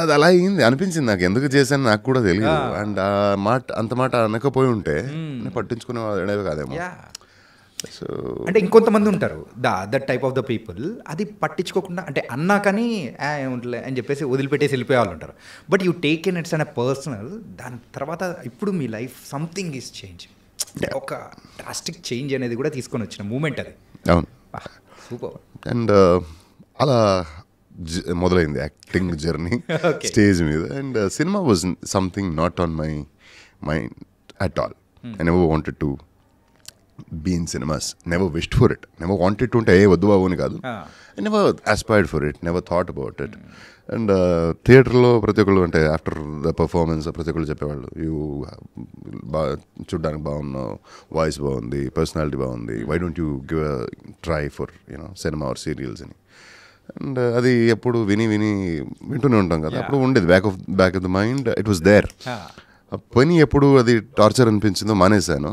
[SPEAKER 3] అది అలా అయింది అనిపించింది నాకు. ఎందుకు చేశాను నాకు కూడా తెలియదు. అండ్ ఆ మాట, అంత మాట అనకపోయి ఉంటే పట్టించుకునేవి కాదేమో. సో
[SPEAKER 2] అంటే ఇంకొంతమంది ఉంటారు that type of the people, అది పట్టించుకోకుండా, అంటే అన్నా కానీ ఏముంటలే అని చెప్పేసి వదిలిపెట్టేసి వెళ్ళిపోయే వాళ్ళు ఉంటారు. But you take in it's and personal. దాని తర్వాత ఇప్పుడు మీ లైఫ్ సంథింగ్ ఈజ్ చేంజ్, ఒక డ్రాస్టిక్ చేంజ్ అనేది కూడా తీసుకొని వచ్చిన మూమెంట్ అది.
[SPEAKER 3] అవును,
[SPEAKER 2] సూపర్.
[SPEAKER 3] అండ్ అలా మొదలైంది యాక్టింగ్ జర్నీ స్టేజ్ మీద. And cinema was something not on my mind at all. I never wanted to be in cinemas, never wished for it, never wanted to ఉంటే వద్దు బాబు అని కాదు. I never aspired for it, never thought about it. And థియేటర్లో ప్రతి ఒక్కళ్ళు, అంటే after the performance ప్రతి ఒక్కళ్ళు చెప్పేవాళ్ళు, యూ బాగా చూడ్డానికి బాగున్నావు, వాయిస్ బాగుంది, పర్సనాలిటీ బాగుంది, why don't you give a try for you know cinema or serials అని. అండ్ అది ఎప్పుడు వింటూనే ఉంటాం కదా. అప్పుడు ఉండేది back of the mind, it was there. పని ఎప్పుడు అది టార్చర్ అనిపించిందో మానేశాను.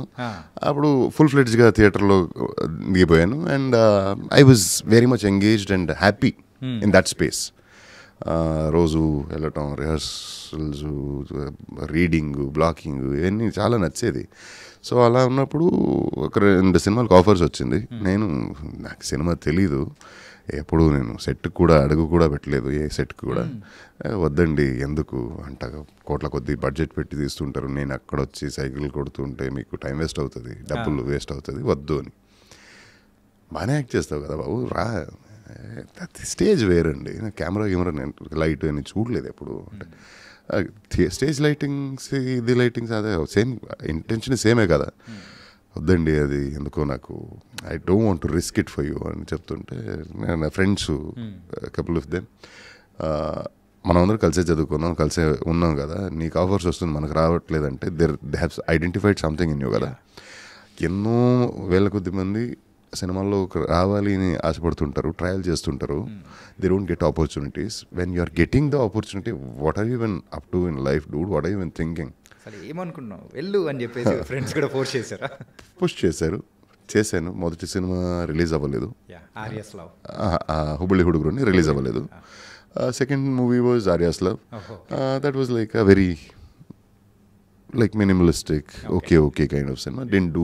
[SPEAKER 3] అప్పుడు ఫుల్ ఫ్లెడ్జ్గా థియేటర్లో దిగిపోయాను. And I was very much engaged and happy in that space. రోజు వెళ్ళటం, రిహర్సల్స్, రీడింగ్, బ్లాకింగ్, ఇవన్నీ చాలా నచ్చేది. సో అలా ఉన్నప్పుడు ఒక 2 సినిమాలకు ఆఫర్స్ వచ్చింది. నాకు సినిమా తెలీదు, ఎప్పుడు నేను సెట్కి కూడా అడుగు కూడా పెట్టలేదు, ఏ సెట్కి కూడా. వద్దండి ఎందుకు అంట, కోట్ల కొద్ది బడ్జెట్ పెట్టి తీస్తుంటారు, నేను అక్కడ వచ్చి సైకిల్ కొడుతుంటే మీకు టైం వేస్ట్ అవుతుంది, డబ్బులు వేస్ట్ అవుతుంది, వద్దు అని. బాగానే యాక్ట్ చేస్తావు కదా బాబు, రా. స్టేజ్ వేరండి, కెమెరా నేను లైట్ అని చూడలేదు ఎప్పుడు. స్టేజ్ లైటింగ్స్, ఇది లైటింగ్స్ అదే సేమ్, ఇంటెన్షన్ సేమే కదా. వద్దండి అది ఎందుకో నాకు, I don't want to risk it for you అని చెప్తుంటే, నా ఫ్రెండ్స్ కపుల్ ఆఫ్ దెమ్, మనమందరం కలిసే చదువుకున్నాం, కలిసే ఉన్నాం కదా, నీకు ఆఫర్స్ వస్తుంది మనకు రావట్లేదంటే they have identified something in you కదా. ఎన్నో వేల కొద్ది మంది సినిమాల్లో రావాలి అని ఆశపడుతుంటారు, ట్రయల్ చేస్తుంటారు, they don't get opportunities. When you are getting the opportunity, what are you even up to in life dude, what are you even thinking?
[SPEAKER 2] ఏమనుకున్నావు వెళ్ళు అని చెప్పేసి ఫ్రెండ్స్ కూడా పుష్
[SPEAKER 3] చేశారు. చేశాను. మొదటి సినిమా రిలీజ్ అవ్వలేదు,
[SPEAKER 2] ఆర్యస్ లవ్,
[SPEAKER 3] హుబ్బుళ్ళి హుడుగురుని రిలీజ్ అవ్వలేదు. Second movie was Arya's Love. That was like a very like minimalistic, okay kind of cinema. Didn't do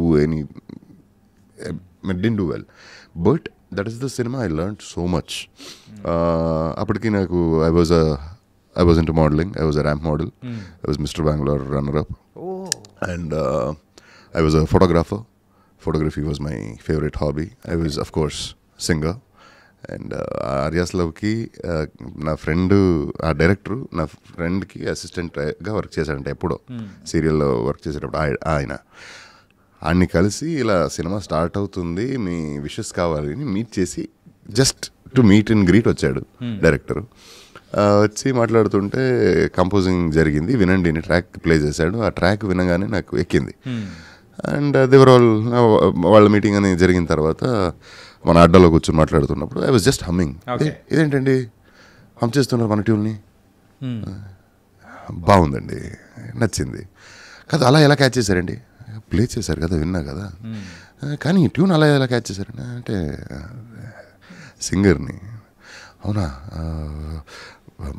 [SPEAKER 3] well. But that is the cinema I learned so much. Appadiki naku I was into modeling. I was a ramp model. I was Mr. Bangalore runner-up. And I was a photographer. Photography was my favorite hobby. I was, of course, singer. And Arya's లవ్కి నా friend ఆ director నా ఫ్రెండ్కి అసిస్టెంట్గా work చేశాడంటే ఎప్పుడో సీరియల్లో work చేసేటప్పుడు ఆయన్ని కలిసి ఇలా సినిమా స్టార్ట్ అవుతుంది మీ విషెస్ కావాలి అని మీట్ చేసి just to meet and greet వచ్చాడు డైరెక్టరు. వచ్చి మాట్లాడుతుంటే కంపోజింగ్ జరిగింది, వినండి అని ట్రాక్ ప్లే చేశాడు. ఆ ట్రాక్ వినగానే నాకు ఎక్కింది. అండ్ దేవర్ ఆల్ వాళ్ళ మీటింగ్ అని జరిగిన తర్వాత మన అడ్డాలో కూర్చొని మాట్లాడుతున్నప్పుడు ఐ వాజ్ జస్ట్ హమ్మింగ్. ఇదేంటండి హమ్ చేస్తున్నారు మన ట్యూన్ని, బాగుందండి, నచ్చింది కదా, అలా ఎలా క్యాచ్ చేశారండి, ప్లే చేశారు కదా, విన్నా కదా, కానీ ఈ ట్యూన్ అలా ఎలా క్యాచ్ చేశారండి అంటే సింగర్ని. అవునా,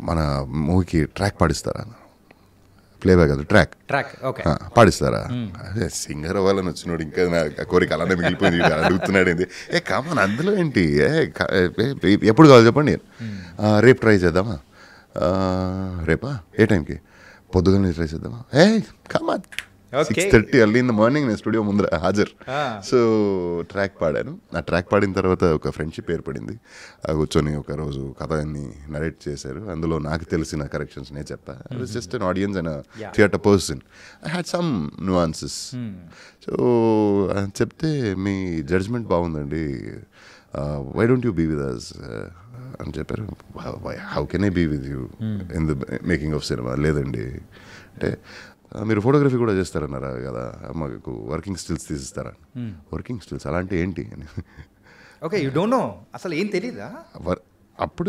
[SPEAKER 3] మన మూవీకి ట్రాక్ పాడిస్తారా, ప్లేబ్యాక్ అది ట్రాక్ పాడిస్తారా, అదే సింగర్ అవ్వాలని వచ్చినాడు, ఇంకా నా కోరిక అలానే మిగిలిపోయింది, అడుగుతున్నాడు ఏంటి, కామన్ అందులో ఏంటి, ఎప్పుడు కావాలి చెప్పండి, రేపు ట్రై చేద్దామా, రేపా ఏ టైంకి, పొద్దుగానే ట్రై చేద్దామా, common 6:30 early in the morning నేను స్టూడియో ముందర హాజర్. సో ట్రాక్ పాడాను. ఆ ట్రాక్ పాడిన తర్వాత ఒక ఫ్రెండ్షిప్ ఏర్పడింది. కూర్చొని ఒక రోజు కథ అన్ని నరేట్ చేశారు. అందులో నాకు తెలిసిన కరెక్షన్స్ నేను చెప్పా. I was just an audience and theatre person. I had some nuances. So చెప్తే మీ జడ్జ్మెంట్ బాగుందండి, why don't you be with us అని చెప్పారు. How can I be with you in the making of cinema, లేదండి అంటే మీరు photography కూడా చేస్తారన్నారా కదా, మాకు వర్కింగ్ స్టిల్స్ తీసిస్తారా, వర్కింగ్ స్టిల్స్ అలాంటి ఏంటి అని.
[SPEAKER 2] ఓకే, యూ డోంట్ నో, అసలు ఏం తెలీదా
[SPEAKER 3] అప్పుడు,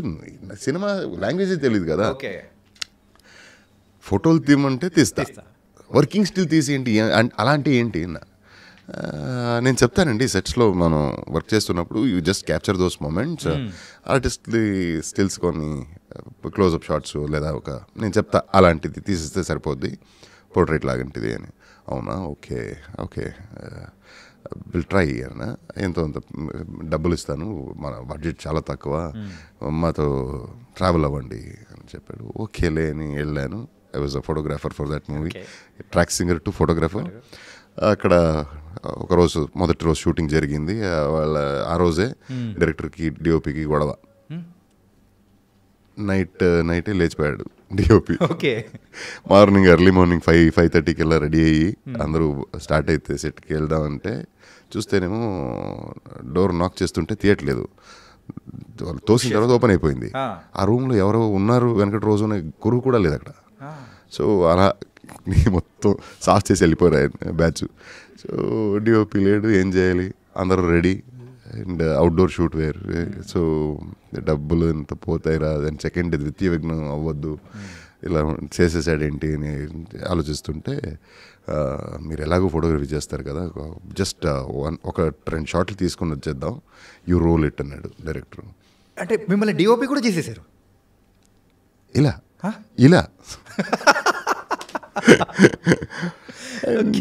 [SPEAKER 3] సినిమా లాంగ్వేజ్ తెలియదు కదా, ఫోటోలు తీయమంటే తీస్తా, వర్కింగ్ స్టిల్ తీసి ఏంటి అలాంటి ఏంటి అన్న. నేను చెప్తానండి, సెట్స్లో మనం వర్క్ చేస్తున్నప్పుడు you just capture those moments, ఆర్టిస్ట్ది స్టిల్స్ కొన్ని క్లోజ్అప్ షాట్స్ లేదా ఒక నేను చెప్తా అలాంటిది తీసిస్తే సరిపోద్ది, పోర్ట్రేట్ లాగంటిది అని. అవునా, ఓకే ఓకే విల్ ట్రై అన్న, ఎంతో అంత డబ్బులు ఇస్తాను, మన బడ్జెట్ చాలా తక్కువ, మాతో ట్రావెల్ అవ్వండి అని చెప్పాడు. ఓకేలే అని వెళ్ళాను. I was a photographer for that movie, track singer to photographer. అక్కడ ఒకరోజు మొదటి రోజు షూటింగ్ జరిగింది. ఆ రోజే డైరెక్టర్కి డిఓపికి గొడవ. నైటే లేచిపోయాడు డిఓపి. మార్నింగ్ ఎర్లీ మార్నింగ్ 5:30కి ఇలా రెడీ అయ్యి అందరూ స్టార్ట్ అయితే సెట్కి వెళ్దామంటే చూస్తేనేమో డోర్ నాక్ చేస్తుంటే తీయట్లేదు. వాళ్ళు తోసిన తర్వాత ఓపెన్ అయిపోయింది. ఆ రూమ్లో ఎవరో ఉన్నారు, వెనకటి రోజు గురువు కూడా లేదు అక్కడ. సో అలా మొత్తం సాస్ చేసి వెళ్ళిపోయారు బ్యాచ్. సో డిఓపి లేడు, ఏం చేయాలి, అందరూ ready and outdoor shoot where. So డబ్బులు ఎంత పోతాయిరా, దాని సెకండ్ ద్వితీయ విఘ్నం అవ్వద్దు, ఇలా చేసేసాడేంటి అని ఆలోచిస్తుంటే, మీరు ఎలాగో ఫోటోగ్రఫీ చేస్తారు కదా, జస్ట్ ఒక 2 షాట్లు తీసుకొని వచ్చేద్దాం, యూ రోల్ ఇట్ అన్నాడు డైరెక్టర్.
[SPEAKER 2] అంటే మిమ్మల్ని డిఓపి కూడా చేసేసారు
[SPEAKER 3] ఇలా And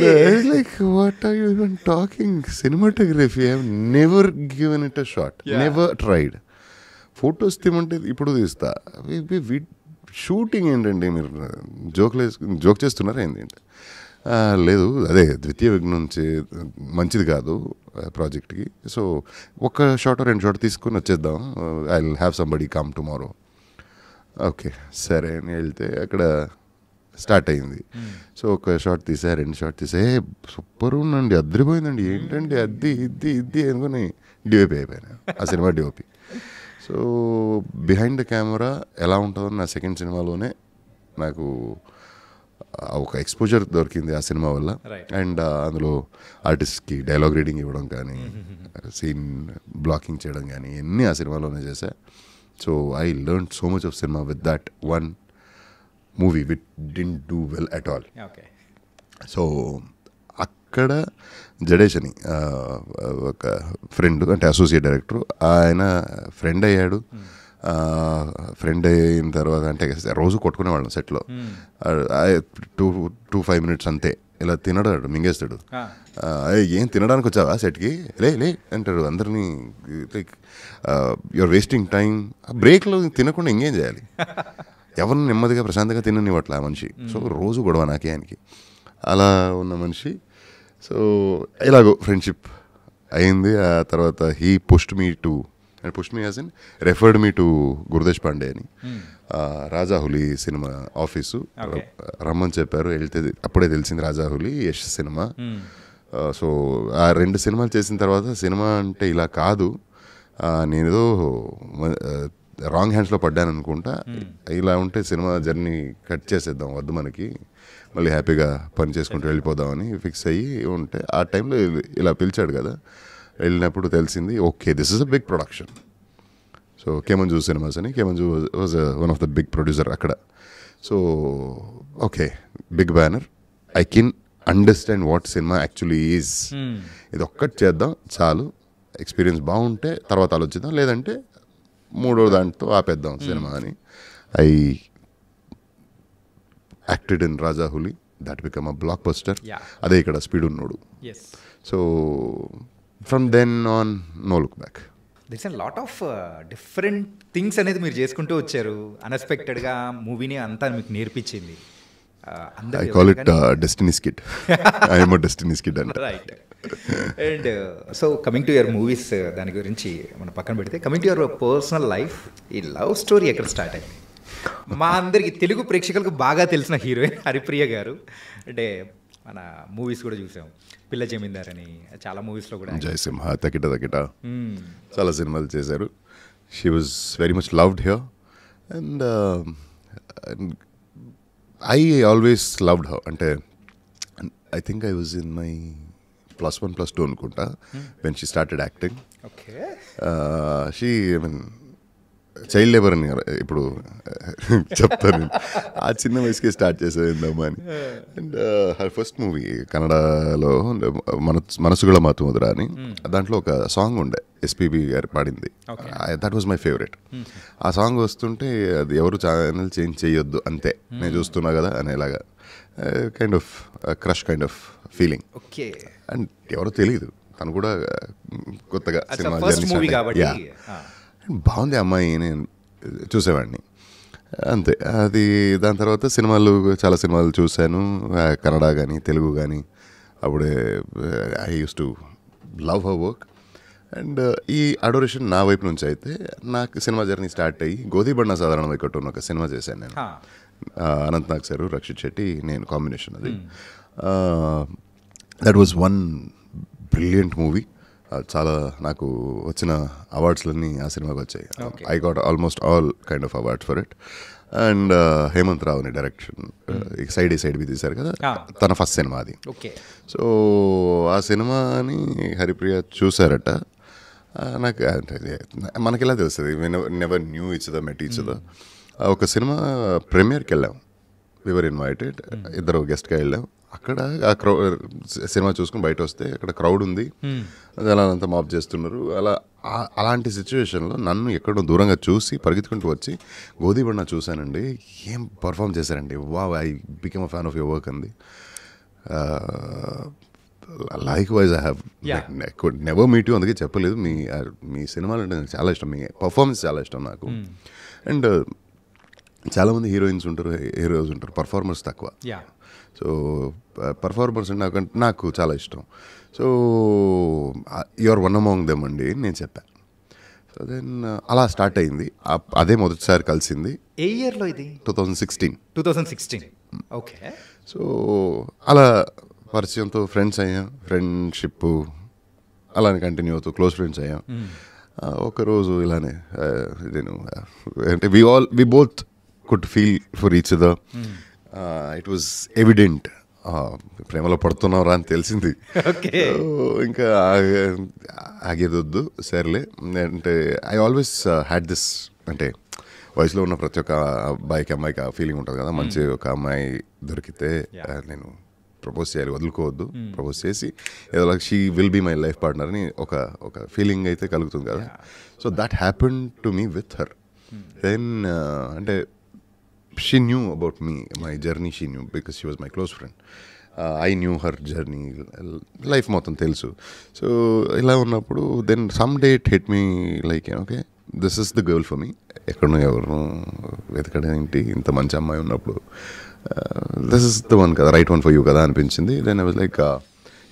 [SPEAKER 3] like, what are you even talking? Cinematography, I have never given it a shot. Never tried. Photos తీయమంటే ఇప్పుడు తీస్తా. షూటింగ్ ఏంటండి, మీరు జోక్ చేస్తున్నారా ఏంటి? లేదు, అదే ద్వితీయ విఘ్నం నుంచి మంచిది కాదు ప్రాజెక్ట్కి. సో ఒక షాట్ 2 షాట్ తీసుకొని వచ్చేద్దాం, I will have somebody come tomorrow. Okay సరే అని వెళ్తే అక్కడ స్టార్ట్ అయింది. సో ఒక షాట్ తీసా, 2 షాట్ తీసా, సూపర్ ఉందండి, అద్దరిపోయిందండి, ఏంటండి అది ఇది అనుకుని డిఓపి అయిపోయాను, ఆ cinema DOP. So behind the camera ఎలా ఉంటుందో నా సెకండ్ సినిమాలోనే నాకు ఒక ఎక్స్పోజర్ దొరికింది ఆ సినిమా వల్ల. అండ్ అందులో ఆర్టిస్ట్కి డైలాగ్ రీడింగ్ ఇవ్వడం కానీ, సీన్ బ్లాకింగ్ చేయడం కానీ అన్నీ ఆ సినిమాలోనే చేశా. So I learn so much of cinema with that one movie which didn't do well at all. So అక్కడ జడేష్ అని ఒక ఫ్రెండ్, అంటే అసోసియేట్ డైరెక్టర్, ఆయన ఫ్రెండ్ అయ్యాడు. ఫ్రెండ్ అయిన తర్వాత అంటే రోజు కొట్టుకునేవాళ్ళం సెట్లో. 2-5 minutes అంతే, ఇలా తినడాడు, మింగేస్తాడు. ఏం తినడానికి వచ్చావా సెట్కి, లే లే అంటాడు అందరినీ. Like your wasting time. బ్రేక్లో తినకుండా ఇంకేం చేయాలి, ఎవరిని నెమ్మదిగా ప్రశాంతంగా తిననివ్వట్లే ఆ మనిషి. సో రోజు గొడవ నాకే ఆయనకి, అలా ఉన్న మనిషి. సో ఇలాగో ఫ్రెండ్షిప్ అయింది. ఆ తర్వాత he pushed me as in referred me to Gurudesh Pande అని, రాజాహులి సినిమా ఆఫీసు రమ్మని చెప్పారు. వెళ్తే అప్పుడే తెలిసింది రాజాహులి యష్ సినిమా. సో ఆ 2 సినిమాలు చేసిన తర్వాత సినిమా అంటే ఇలా కాదు, నేనేదో రాంగ్ హ్యాండ్స్లో పడ్డాను అనుకుంటా, ఇలా ఉంటే సినిమా జర్నీ కట్ చేసేద్దాం, వద్దు మనకి, మళ్ళీ హ్యాపీగా పని చేసుకుంటూ వెళ్ళిపోదామని ఫిక్స్ అయ్యి ఉంటే, ఆ టైంలో ఇలా పిలిచాడు కదా, వెళ్ళినప్పుడు తెలిసింది okay this is a big production. So K Manju cinemas అని, K Manju was one of the big producer అక్కడ. So okay big banner, I can understand what cinema actually is. ఇది ఒక్కటి చేద్దాం చాలు, ఎక్స్పీరియన్స్ బాగుంటే తర్వాత ఆలోచిద్దాం, లేదంటే 3వ దాంట్లో ఆపేద్దాం సినిమా అని. I acted in Rajahuli, that become a blockbuster. అదే ఇక్కడ స్పీడ్ ఉన్నోడు. So from then on no look back.
[SPEAKER 2] That's a lot of different things అనేది మీరు చేసుకుంటూ వచ్చారు. అన్ఎక్స్పెక్టెడ్గా మూవీని అంతా మీకు నేర్పించింది.
[SPEAKER 3] I call it destiny's kid. I am a destiny's kid అంటే.
[SPEAKER 2] Right. And so coming to your movies, దాని గురించి మనం పక్కన పెడితే, coming to your personal life, ఈ లవ్ స్టోరీ ఎక్కడ స్టార్ట్ అయింది? మా అందరికి తెలుగు ప్రేక్షకులకు బాగా తెలిసిన హీరోయిన్ హరిప్రియ గారు. అంటే మన మూవీస్ కూడా చూసాం, పిల్ల జమీందార్ అని, చాలా మూవీస్లో కూడా,
[SPEAKER 3] జయసింహ, తకిట చాలా సినిమాలు చేశారు. She was very much loved here and I always loved her. అంటే I think I was in my +1 +2 అనుకుంటా when she started acting. She I mean child labour అని ఇప్పుడు చెప్తాను, ఆ చిన్న వయసుకే స్టార్ట్ చేసేదమ్మా అని. అండ్ హర్ ఫస్ట్ మూవీ కన్నడలో మనసుగుళ మాతుముద్ర అని, దాంట్లో ఒక సాంగ్ ఉండే ఎస్పీబీ గారు పాడింది, దట్ వాజ్ మై ఫేవరెట్. ఆ సాంగ్ వస్తుంటే అది ఎవరు ఛానల్ చేంజ్ చేయొద్దు అంతే, నేను చూస్తున్నా కదా అనేలాగా kind of crush kind of feeling. And ఎవరో తెలియదు, తను కూడా కొత్తగా సినిమా బాగుంది అమ్మాయి, నేను చూసేవాడిని అంతే. అది దాని తర్వాత సినిమాలు, చాలా సినిమాలు చూశాను, కన్నడ కానీ తెలుగు కానీ. అప్పుడే I use to love her work. And ఈ అడోరేషన్ నా వైపు నుంచి అయితే నాకు సినిమా జర్నీ స్టార్ట్ అయ్యి గోధీబಣ್ಣ సాధారణ వైకట్టున్న ఒక సినిమా చేశాను నేను. అనంత్ నాగ్ సారు, రక్షిత్ శెట్టి, నేను కాంబినేషన్. అది that was one brilliant movie. చాలా నాకు వచ్చిన అవార్డ్స్లన్నీ ఆ సినిమాకి వచ్చాయి. I got almost all kind of awards for it. And Hemanth రావుని డైరెక్షన్, సైడ్ బి తీశారు కదా, తన ఫస్ట్ సినిమా అది. సో ఆ సినిమాని హరిప్రియ చూసారట. నాకు మనకి ఎలా తెలుస్తుంది, నెవర్ న్యూ ఈచ్ అదర్, మెట్ ఈచ్ అదర్. ఒక సినిమా ప్రీమియర్కి వెళ్ళాం, వివర్ ఇన్వైటెడ్, ఇద్దరు గెస్ట్గా వెళ్ళాం. అక్కడ ఆ సినిమా చూసుకుని బయట వస్తే అక్కడ క్రౌడ్ ఉంది, అలా అంతా మాప్ చేస్తున్నారు. అలాంటి సిచ్యువేషన్లో నన్ను ఎక్కడో దూరంగా చూసి పరిగెత్తుకుంటూ వచ్చి గోధీబಣ್ಣ చూశానండి, ఏం పర్ఫామ్ చేశారండి, wow, I become a fan of your work అంది. Likewise I have never meet you, అందుకే చెప్పలేదు. మీ సినిమాలు అంటే నాకు చాలా ఇష్టం, మీ పర్ఫార్మెన్స్ చాలా ఇష్టం నాకు. అండ్ చాలామంది హీరోయిన్స్ ఉంటారు, హీరోస్ ఉంటారు, పర్ఫార్మర్స్ తక్కువ. సో పర్ఫార్మర్స్ అంటే నాకు చాలా ఇష్టం. So you are one among them అండి నేను చెప్పాను. సో దెన్ అలా స్టార్ట్ అయింది. అదే మొదటిసారి కలిసింది.
[SPEAKER 2] ఏ ఇయర్లో ఇది?
[SPEAKER 3] 2016. ఓకే. సో అలా పరిచయంతో ఫ్రెండ్స్ అయ్యాం, ఫ్రెండ్షిప్ అలానే కంటిన్యూ అవుతూ క్లోజ్ ఫ్రెండ్స్ అయ్యాం. ఒకరోజు ఇలానే నేను అంటే we both could feel for each other. It was evident, ప్రేమలో పడుతున్నారా అని తెలిసింది. ఇంకా ఆగేదొద్దు సరేలే అంటే ఐ ఆల్వేస్ హ్యాడ్ దిస్, అంటే వయసులో ఉన్న ప్రతి ఒక్క అబ్బాయికి అమ్మాయికి ఆ ఫీలింగ్ ఉంటుంది కదా, మంచి ఒక అమ్మాయి దొరికితే నేను ప్రపోజ్ చేయాలి, వదులుకోవద్దు, ప్రపోజ్ చేసి ఏదో she will be my life partner అని ఒక ఫీలింగ్ అయితే కలుగుతుంది కదా. So that happen to me with her. Then అంటే she knew about me, my journey she knew because she was my close friend. I knew her journey, life మొత్తం తెలుసు. So ఇలా ఉన్నప్పుడు then some day it hit me like okay this is the girl for me. ఎక్కడో ఎవరు వెతకడం ఏంటి, ఇంత మంచి అమ్మాయి ఉన్నప్పుడు దిస్ ఇస్ ద వన్ కదా, రైట్ వన్ ఫర్ యూ కదా అనిపించింది. Then I was like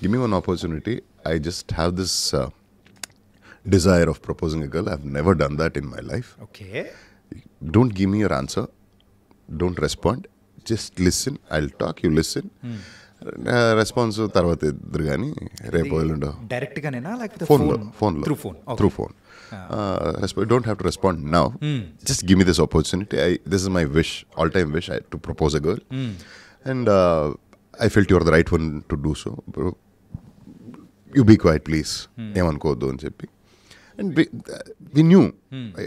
[SPEAKER 3] give me one opportunity. I just have this desire of proposing a girl. I've never done that in my life.
[SPEAKER 2] Okay.
[SPEAKER 3] Don't give me your answer. Don't respond. Just listen. I'll talk. You listen. Response తర్వాత ఇద్దరు కానీ రేపు ఎల్లుండో
[SPEAKER 2] డైరెక్ట్గానేనా లేకపోతే
[SPEAKER 3] ఫోన్లో through phone. Don't have to respond now. Just give me this opportunity. This is my wish, all-time wish, to propose a girl. And I felt you are the right one to do so. You be quiet, please. ఏమనుకోవద్దు అని చెప్పి. And we knew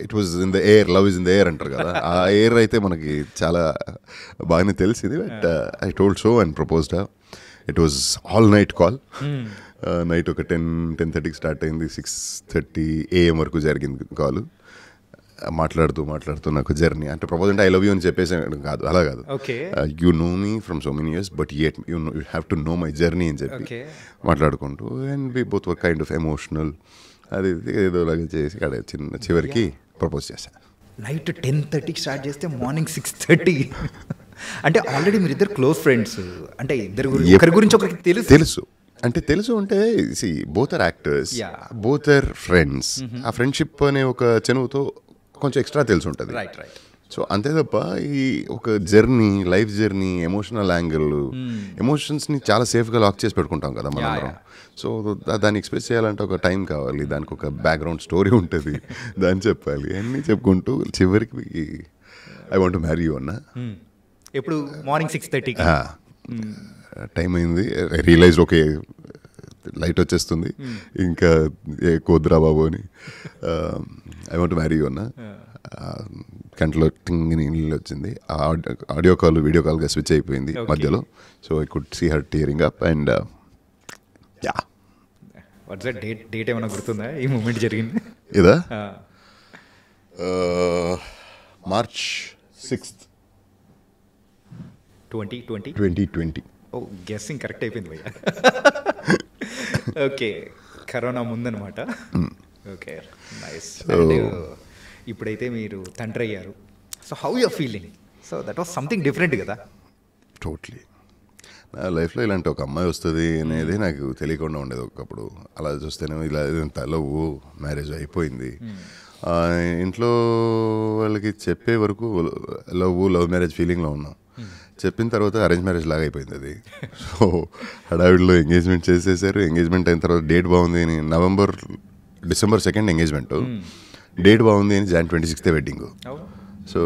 [SPEAKER 3] it was in the air, love is in the air అంటారు కదా, ఆ air అయితే మనకి చాలా బాగానే తెలిసింది. But I told so and proposed. It was all night call. Night ఒక 10:30కి స్టార్ట్ అయింది, 6:30 AM వరకు జరిగింది కాల్. మాట్లాడుతూ నాకు జర్నీ అంటే ప్రపోజ్ అంటే ఐ లవ్ యూ అని చెప్పేసి కాదు, అలా కాదు. You know me from so many years but yet you have to know my journey అని చెప్పి మాట్లాడుకుంటూ. And we both were kind of emotional. అది ఏదోలాగా చేసి అక్కడ చివరికి ప్రపోజ్ చేశాను.
[SPEAKER 2] నైట్ 10:30కి స్టార్ట్ చేస్తే మార్నింగ్ 6:30. అంటే ఆల్రెడీ మీరు ఇద్దరు క్లోజ్ ఫ్రెండ్స్, అంటే ఒకరి గురించి ఒకరికి
[SPEAKER 3] తెలుసు. అంటే తెలుసు అంటే both are actors, both are friends. ఆ ఫ్రెండ్షిప్ అనే ఒక చనువుతో కొంచెం ఎక్స్ట్రా తెలిసి ఉంటుంది. సో అంతే తప్ప ఈ ఒక journey, life journey, emotional angle, ఎమోషన్స్ని చాలా సేఫ్గా లాక్ చేసి పెట్టుకుంటాం కదా మనం. సో దాన్ని ఎక్స్ప్రెస్ చేయాలంటే ఒక టైం కావాలి, దానికి ఒక బ్యాక్గ్రౌండ్ స్టోరీ ఉంటుంది, దాన్ని చెప్పాలి, అన్నీ చెప్పుకుంటూ చివరికి I want to marry you అన్న.
[SPEAKER 2] ఎప్పుడు మార్నింగ్ 6:30
[SPEAKER 3] టైం అయింది. ఐ రియలైజ్ ఓకే లైట్ వచ్చేస్తుంది, ఇంకా కుదరా బాబు అని. I want to marry you అన్న. కంట్లో టింగ్ నీళ్ళు వచ్చింది. ఆడియో కాల్ వీడియో కాల్గా స్విచ్ అయిపోయింది మధ్యలో. So I could see her tearing up. And yeah,
[SPEAKER 2] what's that date ఏమైనా గుర్తుందా ఈ మూమెంట్ జరిగింది?
[SPEAKER 3] ఇదా March 6th, 2020.
[SPEAKER 2] ఓ, గెస్సింగ్ కరెక్ట్ అయిపోయింది భయ్యా. ఓకే, కరోనా ముందనమాట. Okay, nice. ఇప్పుడైతే మీరు తండ్రి అయ్యారు. So how you're feeling? So that was something different కదా.
[SPEAKER 3] టోటలీ. నా లైఫ్లో ఇలాంటి ఒక అమ్మాయి వస్తుంది అనేది నాకు తెలియకుండా ఉండేది ఒకప్పుడు. అలా చూస్తేనే ఇలా లవ్ మ్యారేజ్ అయిపోయింది. ఇంట్లో వాళ్ళకి చెప్పే వరకు లవ్ మ్యారేజ్ ఫీలింగ్లో ఉన్నాం. చెప్పిన తర్వాత అరేంజ్ మ్యారేజ్ లాగా అయిపోయింది అది. సో హడావిడిలో ఎంగేజ్మెంట్ చేసేసారు. ఎంగేజ్మెంట్ అయిన తర్వాత డేట్ బాగుంది అని December 2nd ఎంగేజ్మెంట్, డేట్ బాగుంది అని Jan 26th వెడ్డింగ్. సో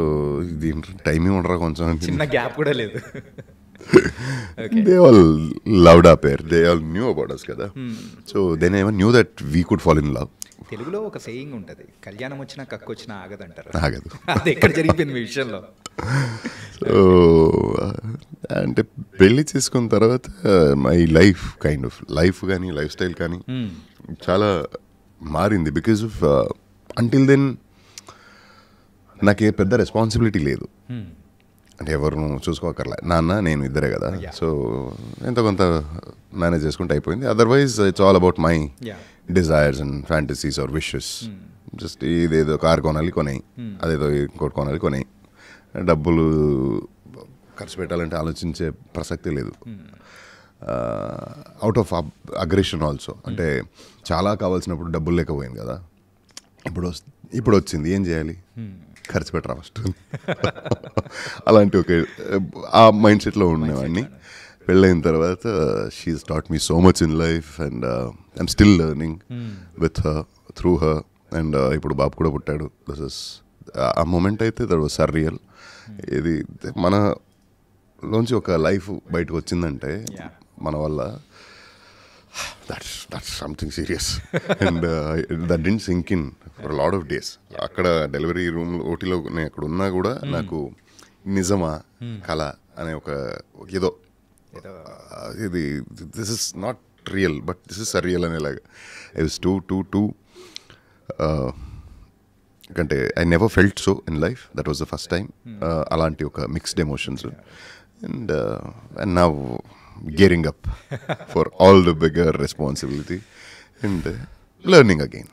[SPEAKER 3] దీని టైమింగ్ ఉండరా కొంచెం,
[SPEAKER 2] చిన్న గ్యాప్ కూడా లేదు.
[SPEAKER 3] They all loved our pair. They all knew about us కదా. So they never knew that we could fall in love.
[SPEAKER 2] తెలుగులో ఒక సేయింగ్ ఉంటుంది, కళ్యాణం వచ్చినా కక్కు వచ్చినా ఆగదంటారు.
[SPEAKER 3] ఆగదు.
[SPEAKER 2] అది ఎక్కడ జరిగిపోయింది మీ విషయంలో?
[SPEAKER 3] సో అంటే పెళ్ళి చేసుకున్న తర్వాత my life kind of life కానీ లైఫ్ స్టైల్ కానీ చాలా మారింది. బికాజ్ ఆఫ్ అంటిల్ దెన్ నాకే పెద్ద రెస్పాన్సిబిలిటీ లేదు. అంటే ఎవరు చూసుకోకర్లే, నాన్న నేను ఇద్దరే కదా. సో ఎంతో కొంత మేనేజ్ చేసుకుంటే అయిపోయింది. Otherwise it's all about my desires and fantasies or wishes. Just ఇదేదో కార్ కొనాలి కొనేయి, అదేదో ఇంకోటి కొనాలి కొనేయి. డబ్బులు ఖర్చు పెట్టాలంటే ఆలోచించే ప్రసక్తి లేదు. Out of aggression also. అంటే చాలా కావాల్సినప్పుడు డబ్బులు లేకపోయింది కదా, ఇప్పుడు వచ్చింది, ఏం చేయాలి, ఖర్చు పెట్టరా ఫస్ట్. అలాంటి ఆ మైండ్ సెట్లో ఉండేవాడిని. పెళ్ళైన తర్వాత she's taught me so much in life and I'm still learning with her, through her. And ఇప్పుడు బాబు కూడా పుట్టాడు. దిస్ ఇస్ ఆ మూమెంట్ అయితే దట్ వాజ్ సర్రియల్. ఇది మనలోంచి ఒక లైఫ్ బయటకు వచ్చిందంటే మన వల్ల that's something serious. And that didn't sink in for a lot of days. అక్కడ డెలివరీ రూమ్ ఓటీలో నేను అక్కడ ఉన్నా కూడా నాకు నిజమా కళ అనే ఒక ఏదో ఇది this is not real but this is surreal అనేలాగా. ఐ వాజ్ టూ ఎందుకంటే I never felt so in life, that was the first time అలాంటి ఒక mixed emotions. And now gearing up for all the bigger responsibility and learning again.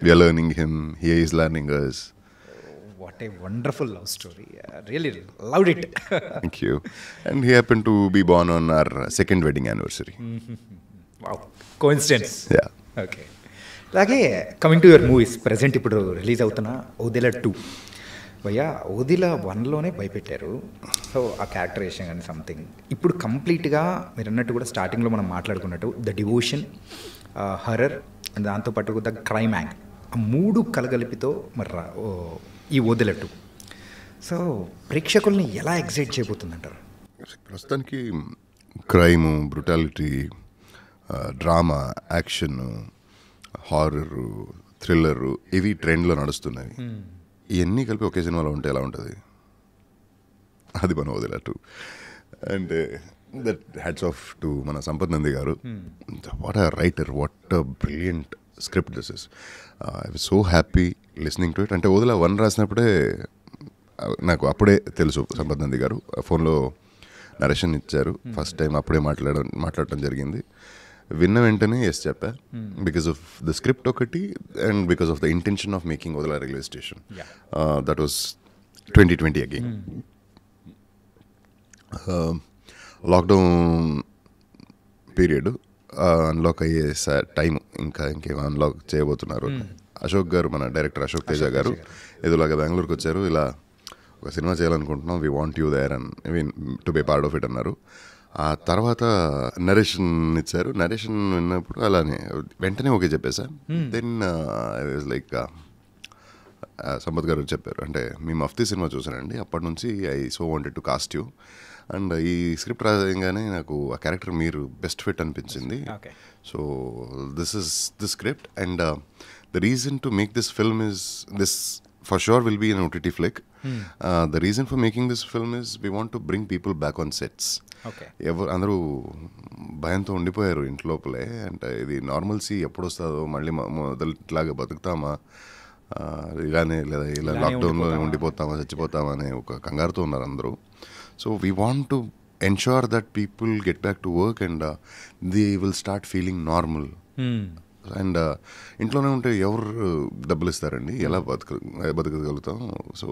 [SPEAKER 3] We are learning him, he is learning us.
[SPEAKER 2] What a wonderful love story. Really loved it.
[SPEAKER 3] Thank you. And he happened to be born on our second wedding anniversary.
[SPEAKER 2] Wow, coincidence.
[SPEAKER 3] Yeah.
[SPEAKER 2] Okay. అలాగే coming to your movies, present ఇప్పుడు release అవుతున్న ఓదెల 2 భయ్యా, Odela 1లోనే భయపెట్టారు. So ఆ characterisation కానీ something ఇప్పుడు కంప్లీట్గా మీరు అన్నట్టు కూడా స్టార్టింగ్లో మనం మాట్లాడుకున్నట్టు ద డివోషన్, హర్రర్ అండ్ దాంతోపాటు ద క్రైమ్ యాంగ్, ఆ 3 కలగలిపితో మరి ఈ ఓదెల 2 సో ప్రేక్షకుల్ని ఎలా ఎగ్జైట్ చేయబోతుందంటారు?
[SPEAKER 3] ప్రస్తుతానికి crime, brutality, drama, action, horror, thriller ఇవి ట్రెండ్లో నడుస్తున్నాయి. ఇవన్నీ కలిపి ఒకే సినిమాలో ఉంటే ఎలా ఉంటుంది? అది మన Odela 2. And that hats off to మన సంపత్ నంది గారు. What a writer, what a brilliant script this is. I was so happy listening to it. అంటే ఓదెల 1 రాసినప్పుడే నాకు అప్పుడే తెలుసు సంపత్ నంది గారు. ఫోన్లో నరేషన్ ఇచ్చారు ఫస్ట్ టైం, అప్పుడే మాట్లాడటం జరిగింది. విన్న వెంటనే ఎస్ చెప్పా, బికాస్ ఆఫ్ ద స్క్రిప్ట్ ఒకటి and because of the intention of making Odela railway station. That was 2020 again. Lockdown period unlock అయ్యే టైం, ఇంకేం అన్లాక్ చేయబోతున్నారు. అశోక్ గారు, మన డైరెక్టర్ అశోక్ తేజ గారు ఏదోలాగా బెంగళూరుకి వచ్చారు. ఇలా ఒక సినిమా చేయాలనుకుంటున్నాం, we want you there and I mean to be part of it అన్నారు. ఆ తర్వాత నరేషన్ ఇచ్చారు. నరేషన్ విన్నప్పుడు అలానే వెంటనే ఓకే చెప్పేసా. Then I was like Sampath garu చెప్పారు, అంటే మీ మఫ్తీ సినిమా చూసానండి, అప్పటి నుంచి I so wanted to cast you. And ఈ స్క్రిప్ట్ రాయంగానే నాకు ఆ క్యారెక్టర్ మీరు బెస్ట్ ఫిట్ అనిపించింది. So this is the script and the reason to make this film is this for sure will be an OTT flick. The reason for making this film is we want to bring people back on sets. అందరూ భయంతో ఉండిపోయారు ఇంట్లోపలే. అంటే ఇది normalcy ఎప్పుడు వస్తుందో, మళ్ళీ మొదటిలాగా బతుకుతామా, ఇలానే లేదా ఇలా లాక్డౌన్లో ఉండిపోతామా, చచ్చిపోతామా అనే ఒక కంగారుతో ఉన్నారు అందరూ. So we want to ensure that people get back to work and they will start feeling normal. And ఇంట్లోనే ఉంటే ఎవరు డబ్బులు ఇస్తారండి, ఎలా బతకగలుగుతాం? So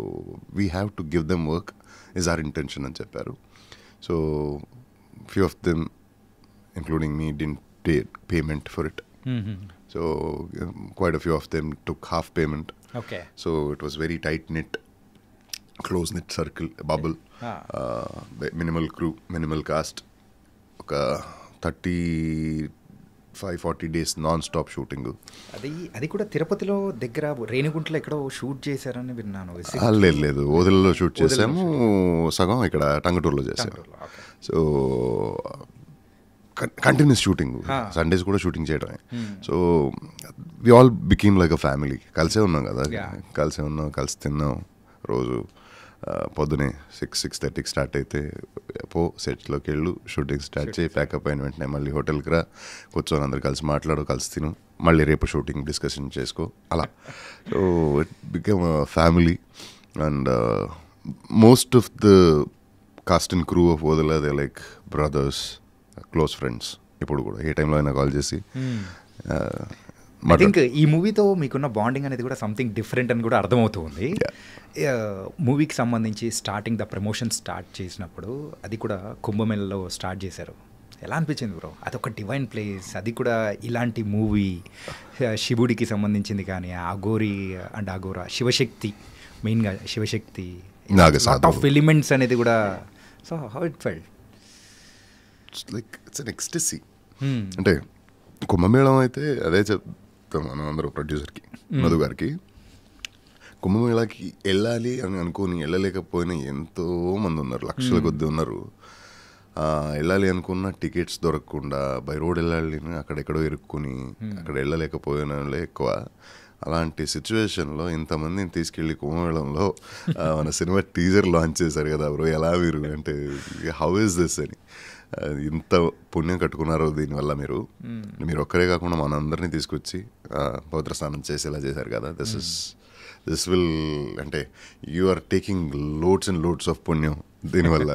[SPEAKER 3] we have to give them work is our intention అని చెప్పారు. So few of them including me didn't pay payment for it. So quite a few of them took half payment. So it was very tight net, close net circle, bubble, minimal crew, minimal cost, ఒక 35-40 days non stop shooting.
[SPEAKER 2] అది కూడా తిరుపతిలో దగ్గర రేణిగుంటలో ఎక్కడో shoot చేశారని విన్నాను.
[SPEAKER 3] లేదు, ఓదెలలో shoot చేసాము, సగం ఇక్కడ టంగుటూరులో చేసాము. సో కంటిన్యూస్ షూటింగ్, సండేస్ కూడా షూటింగ్ చేయడమే. So we all became like a family. కలిసే ఉన్నాం కదా, కలిసి తిన్నాం రోజు. పొద్దునే 6-6:30కి స్టార్ట్ అయితే సెట్లోకి వెళ్ళు, షూటింగ్ స్టార్ట్ చేయి, ప్యాకప్ అయిన వెంటనే మళ్ళీ హోటల్కి రా, కూర్చొని అందరు కలిసి మాట్లాడు, కలిసి తిను, మళ్ళీ రేపు షూటింగ్ డిస్కషన్ చేసుకో, అలా. So it become family and most of the cost and crew of Odela they like brothers, close friends. ఇప్పుడు కూడా ఏ టైంలో అయినా కాల్ చేసి
[SPEAKER 2] ఐ థింక్ ఈ మూవీతో మీకున్న బాండింగ్ అనేది కూడా సంథింగ్ డిఫరెంట్ అని కూడా అర్థమవుతుంది. మూవీకి సంబంధించి స్టార్టింగ్ ద ప్రమోషన్ స్టార్ట్ చేసినప్పుడు అది కూడా కుంభమేళలో స్టార్ట్ చేశారు. ఎలా అనిపించింది బ్రో? అదొక డివైన్ ప్లేస్, అది కూడా ఇలాంటి మూవీ, శివుడికి సంబంధించింది కానీ అఘోరి అండ్ అఘోరా, శివశక్తి, మెయిన్గా శివశక్తి, లాట్ ఆఫ్ ఎలిమెంట్స్ అనేది కూడా. So how it felt?
[SPEAKER 3] Like it's an ecstasy. అంటే కుంభమేళం అయితే అదే చెప్తాం మనం అందరూ, ప్రొడ్యూసర్కి మధు గారికి, కుంభమేళాకి వెళ్ళాలి అని అనుకుని వెళ్ళలేకపోయినా ఎంతో మంది ఉన్నారు, లక్షల కొద్ది ఉన్నారు. వెళ్ళాలి అనుకున్న టికెట్స్ దొరకకుండా బై రోడ్ వెళ్ళాలి, అక్కడెక్కడో ఇరుక్కుని అక్కడ వెళ్ళలేకపోయిన వాళ్ళే ఎక్కువ. అలాంటి సిచ్యువేషన్లో ఇంతమందిని తీసుకెళ్ళి కుంభమేళంలో మన సినిమా టీజర్ లాంచ్ చేశారు కదా బ్రో, ఎలా మీరు అంటే హౌ ఇస్ దిస్ అని, ఇంత పుణ్యం కట్టుకున్నారో దీనివల్ల మీరు ఒక్కరే కాకుండా మనందరినీ తీసుకొచ్చి పవిత్ర స్నానం చేసేలా చేశారు కదా. దిస్ విల్ అంటే you are taking loads and loads of punyam దీనివల్ల.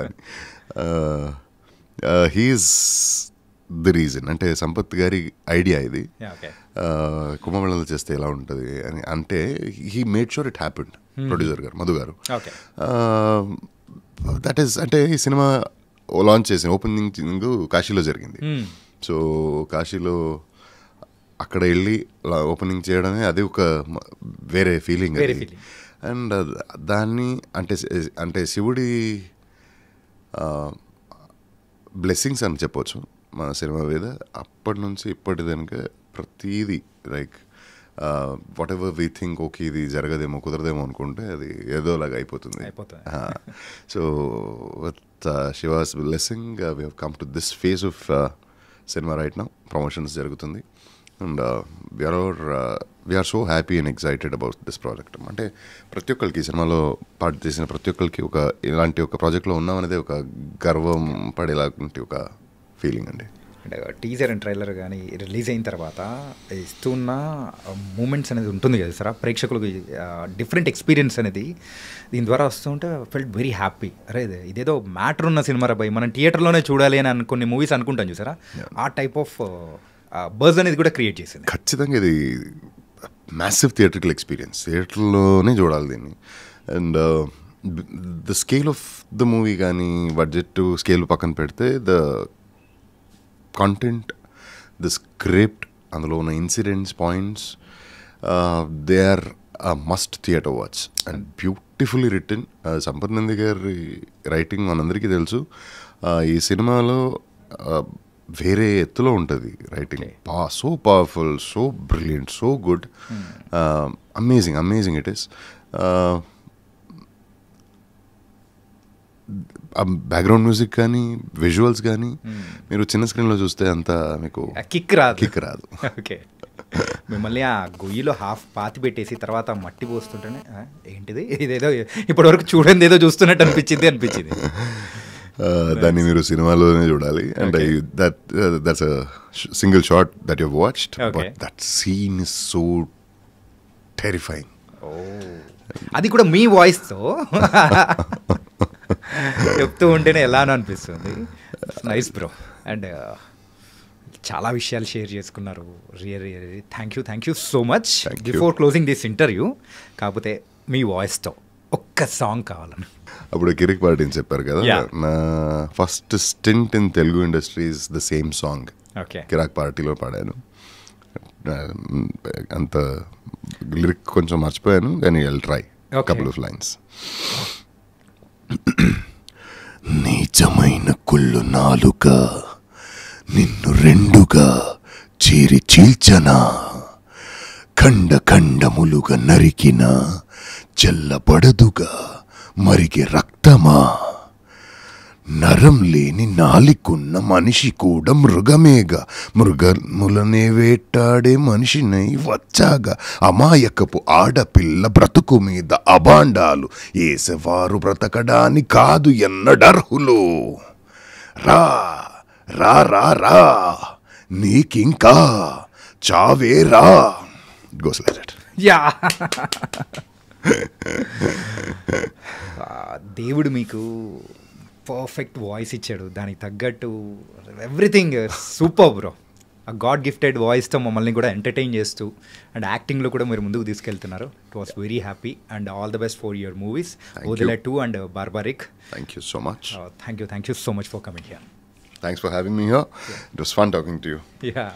[SPEAKER 3] He's the reason. అంటే సంపత్ గారి ఐడియా ఇది, కుంభమేళలో చేస్తే ఎలా ఉంటుంది అని. అంటే he made sure it happened. Producer గారు మధు గారు, దట్ ఈస్ అంటే ఈ సినిమా లాంచ్ చేసిన ఓపెనింగ్ కాశీలో జరిగింది. సో కాశీలో అక్కడ వెళ్ళి ఓపెనింగ్ చేయడమే అది ఒక వేరే ఫీలింగ్. అండ్ దాన్ని అంటే శివుడి బ్లెస్సింగ్స్ అని చెప్పొచ్చు మన సినిమా మీద. అప్పటి నుంచి ఇప్పటి దానికి ప్రతీది like whatever we think okay ఇది జరగదేమో కుదరదేమో అనుకుంటే అది ఏదోలాగా అయిపోతుంది. So with Shiva's blessing we have come to this phase of cinema right now. Promotions జరుగుతుంది and we are so happy and excited about this project. అంటే ప్రతి ఒక్కరికి సినిమాలో పార్ట్ చేసిన ప్రతి ఒక్కరికి ఒక ఇలాంటి ఒక ప్రాజెక్ట్లో ఉన్నామనేది ఒక గర్వం పడేలాంటి ఒక ఫీలింగ్ అండి.
[SPEAKER 2] అంటే టీజర్ అండ్ ట్రైలర్ కానీ రిలీజ్ అయిన తర్వాత ఇస్తున్న మూమెంట్స్ అనేది ఉంటుంది కదా సార్, ప్రేక్షకులకు డిఫరెంట్ ఎక్స్పీరియన్స్ అనేది దీని ద్వారా వస్తుంటే ఫెల్ట్ వెరీ హ్యాపీ. అరే ఇదేదో మ్యాటర్ ఉన్న సినిమా రాబాయి, మనం థియేటర్లోనే చూడాలి అని కొన్ని మూవీస్ అనుకుంటాం చూసారా, ఆ టైప్ ఆఫ్ బజ్ అనేది కూడా క్రియేట్ చేసింది.
[SPEAKER 3] ఖచ్చితంగా ఇది మ్యాసివ్ థియేట్రికల్ ఎక్స్పీరియన్స్, థియేటర్లోనే చూడాలి దీన్ని. And the scale of the movie కానీ బడ్జెట్ స్కేల్ పక్కన పెడితే ద కంటెంట్, ద స్క్రిప్ట్, అందులో ఉన్న incidents, points, they are must theatre watch and beautifully written. Sampath Nandi గారి రైటింగ్ మనందరికీ తెలుసు. ఈ సినిమాలో వేరే ఎత్తులో ఉంటుంది writing. So powerful, so brilliant, so good, amazing it is. Background music కానీ విజువల్స్ కానీ మీరు చిన్న స్క్రీన్లో చూస్తే అంత మీకు
[SPEAKER 2] కిక్ రాదు. ఓకే, మిమ్మల్ని ఆ గొయ్యిలో హాఫ్ పాతి పెట్టేసి తర్వాత మట్టి పోస్తుంటేనే ఏంటిది ఇదేదో ఇప్పటివరకు చూడండి ఏదో చూస్తున్నట్టు అనిపించింది.
[SPEAKER 3] దాన్ని మీరు సినిమాలోనే చూడాలి. And that's a single shot that you watched, but that scene is so terrifying.
[SPEAKER 2] అది కూడా మీ వాయిస్తో చెప్తూ ఉంటేనే ఎలానో అనిపిస్తుంది. Nice bro. అండ్ చాలా విషయాలు షేర్ చేసుకున్నారు. Really thank you so much. Before closing this interview, కాకపోతే మీ వాయిస్తో ఒక్క సాంగ్ కావాలని.
[SPEAKER 3] అప్పుడు కిరిక్ పార్టీ అని చెప్పారు కదా, నా first stint in Telugu industries the same song Kirik పార్టీలో పాడాను. అంత లిరిక్ కొంచెం మర్చిపోయాను కానీ I'll try couple of lines. నీచమైన కుళ్ళు నాలుక నిన్ను రెండుగా చేరి చీల్చనా, ఖండములుగా నరికిన చెల్లబడదుగా మరిగే రక్తమా, నరం లేని నాలికున్న మనిషి కూడా మృగమేగా, మృగములనే వేటాడే మనిషినై వచ్చాగా, అమాయకపు ఆడపిల్ల బ్రతుకు మీద అభాండాలు ఏసేవారు బ్రతకడాని కాదు ఎన్నడర్హులు, రా రా రా రా నీకింకా చావే రా. Goes like that.
[SPEAKER 2] Yeah. దేవుడు మీకు పర్ఫెక్ట్ వాయిస్ ఇచ్చాడు, దానికి తగ్గట్టు ఎవ్రీథింగ్ సూపర్ బ్రో. ఆ గాడ్ గిఫ్టెడ్ వాయిస్తో మమ్మల్ని కూడా ఎంటర్టైన్ చేస్తూ అండ్ యాక్టింగ్లో కూడా మీరు ముందుకు తీసుకెళ్తున్నారు. It was very happy and all the best for your movies Odela 2 and barbaric.
[SPEAKER 3] Thank you so much.
[SPEAKER 2] Thank you so much for coming here.
[SPEAKER 3] Thanks for having me here. It was fun talking to you.
[SPEAKER 2] Yeah.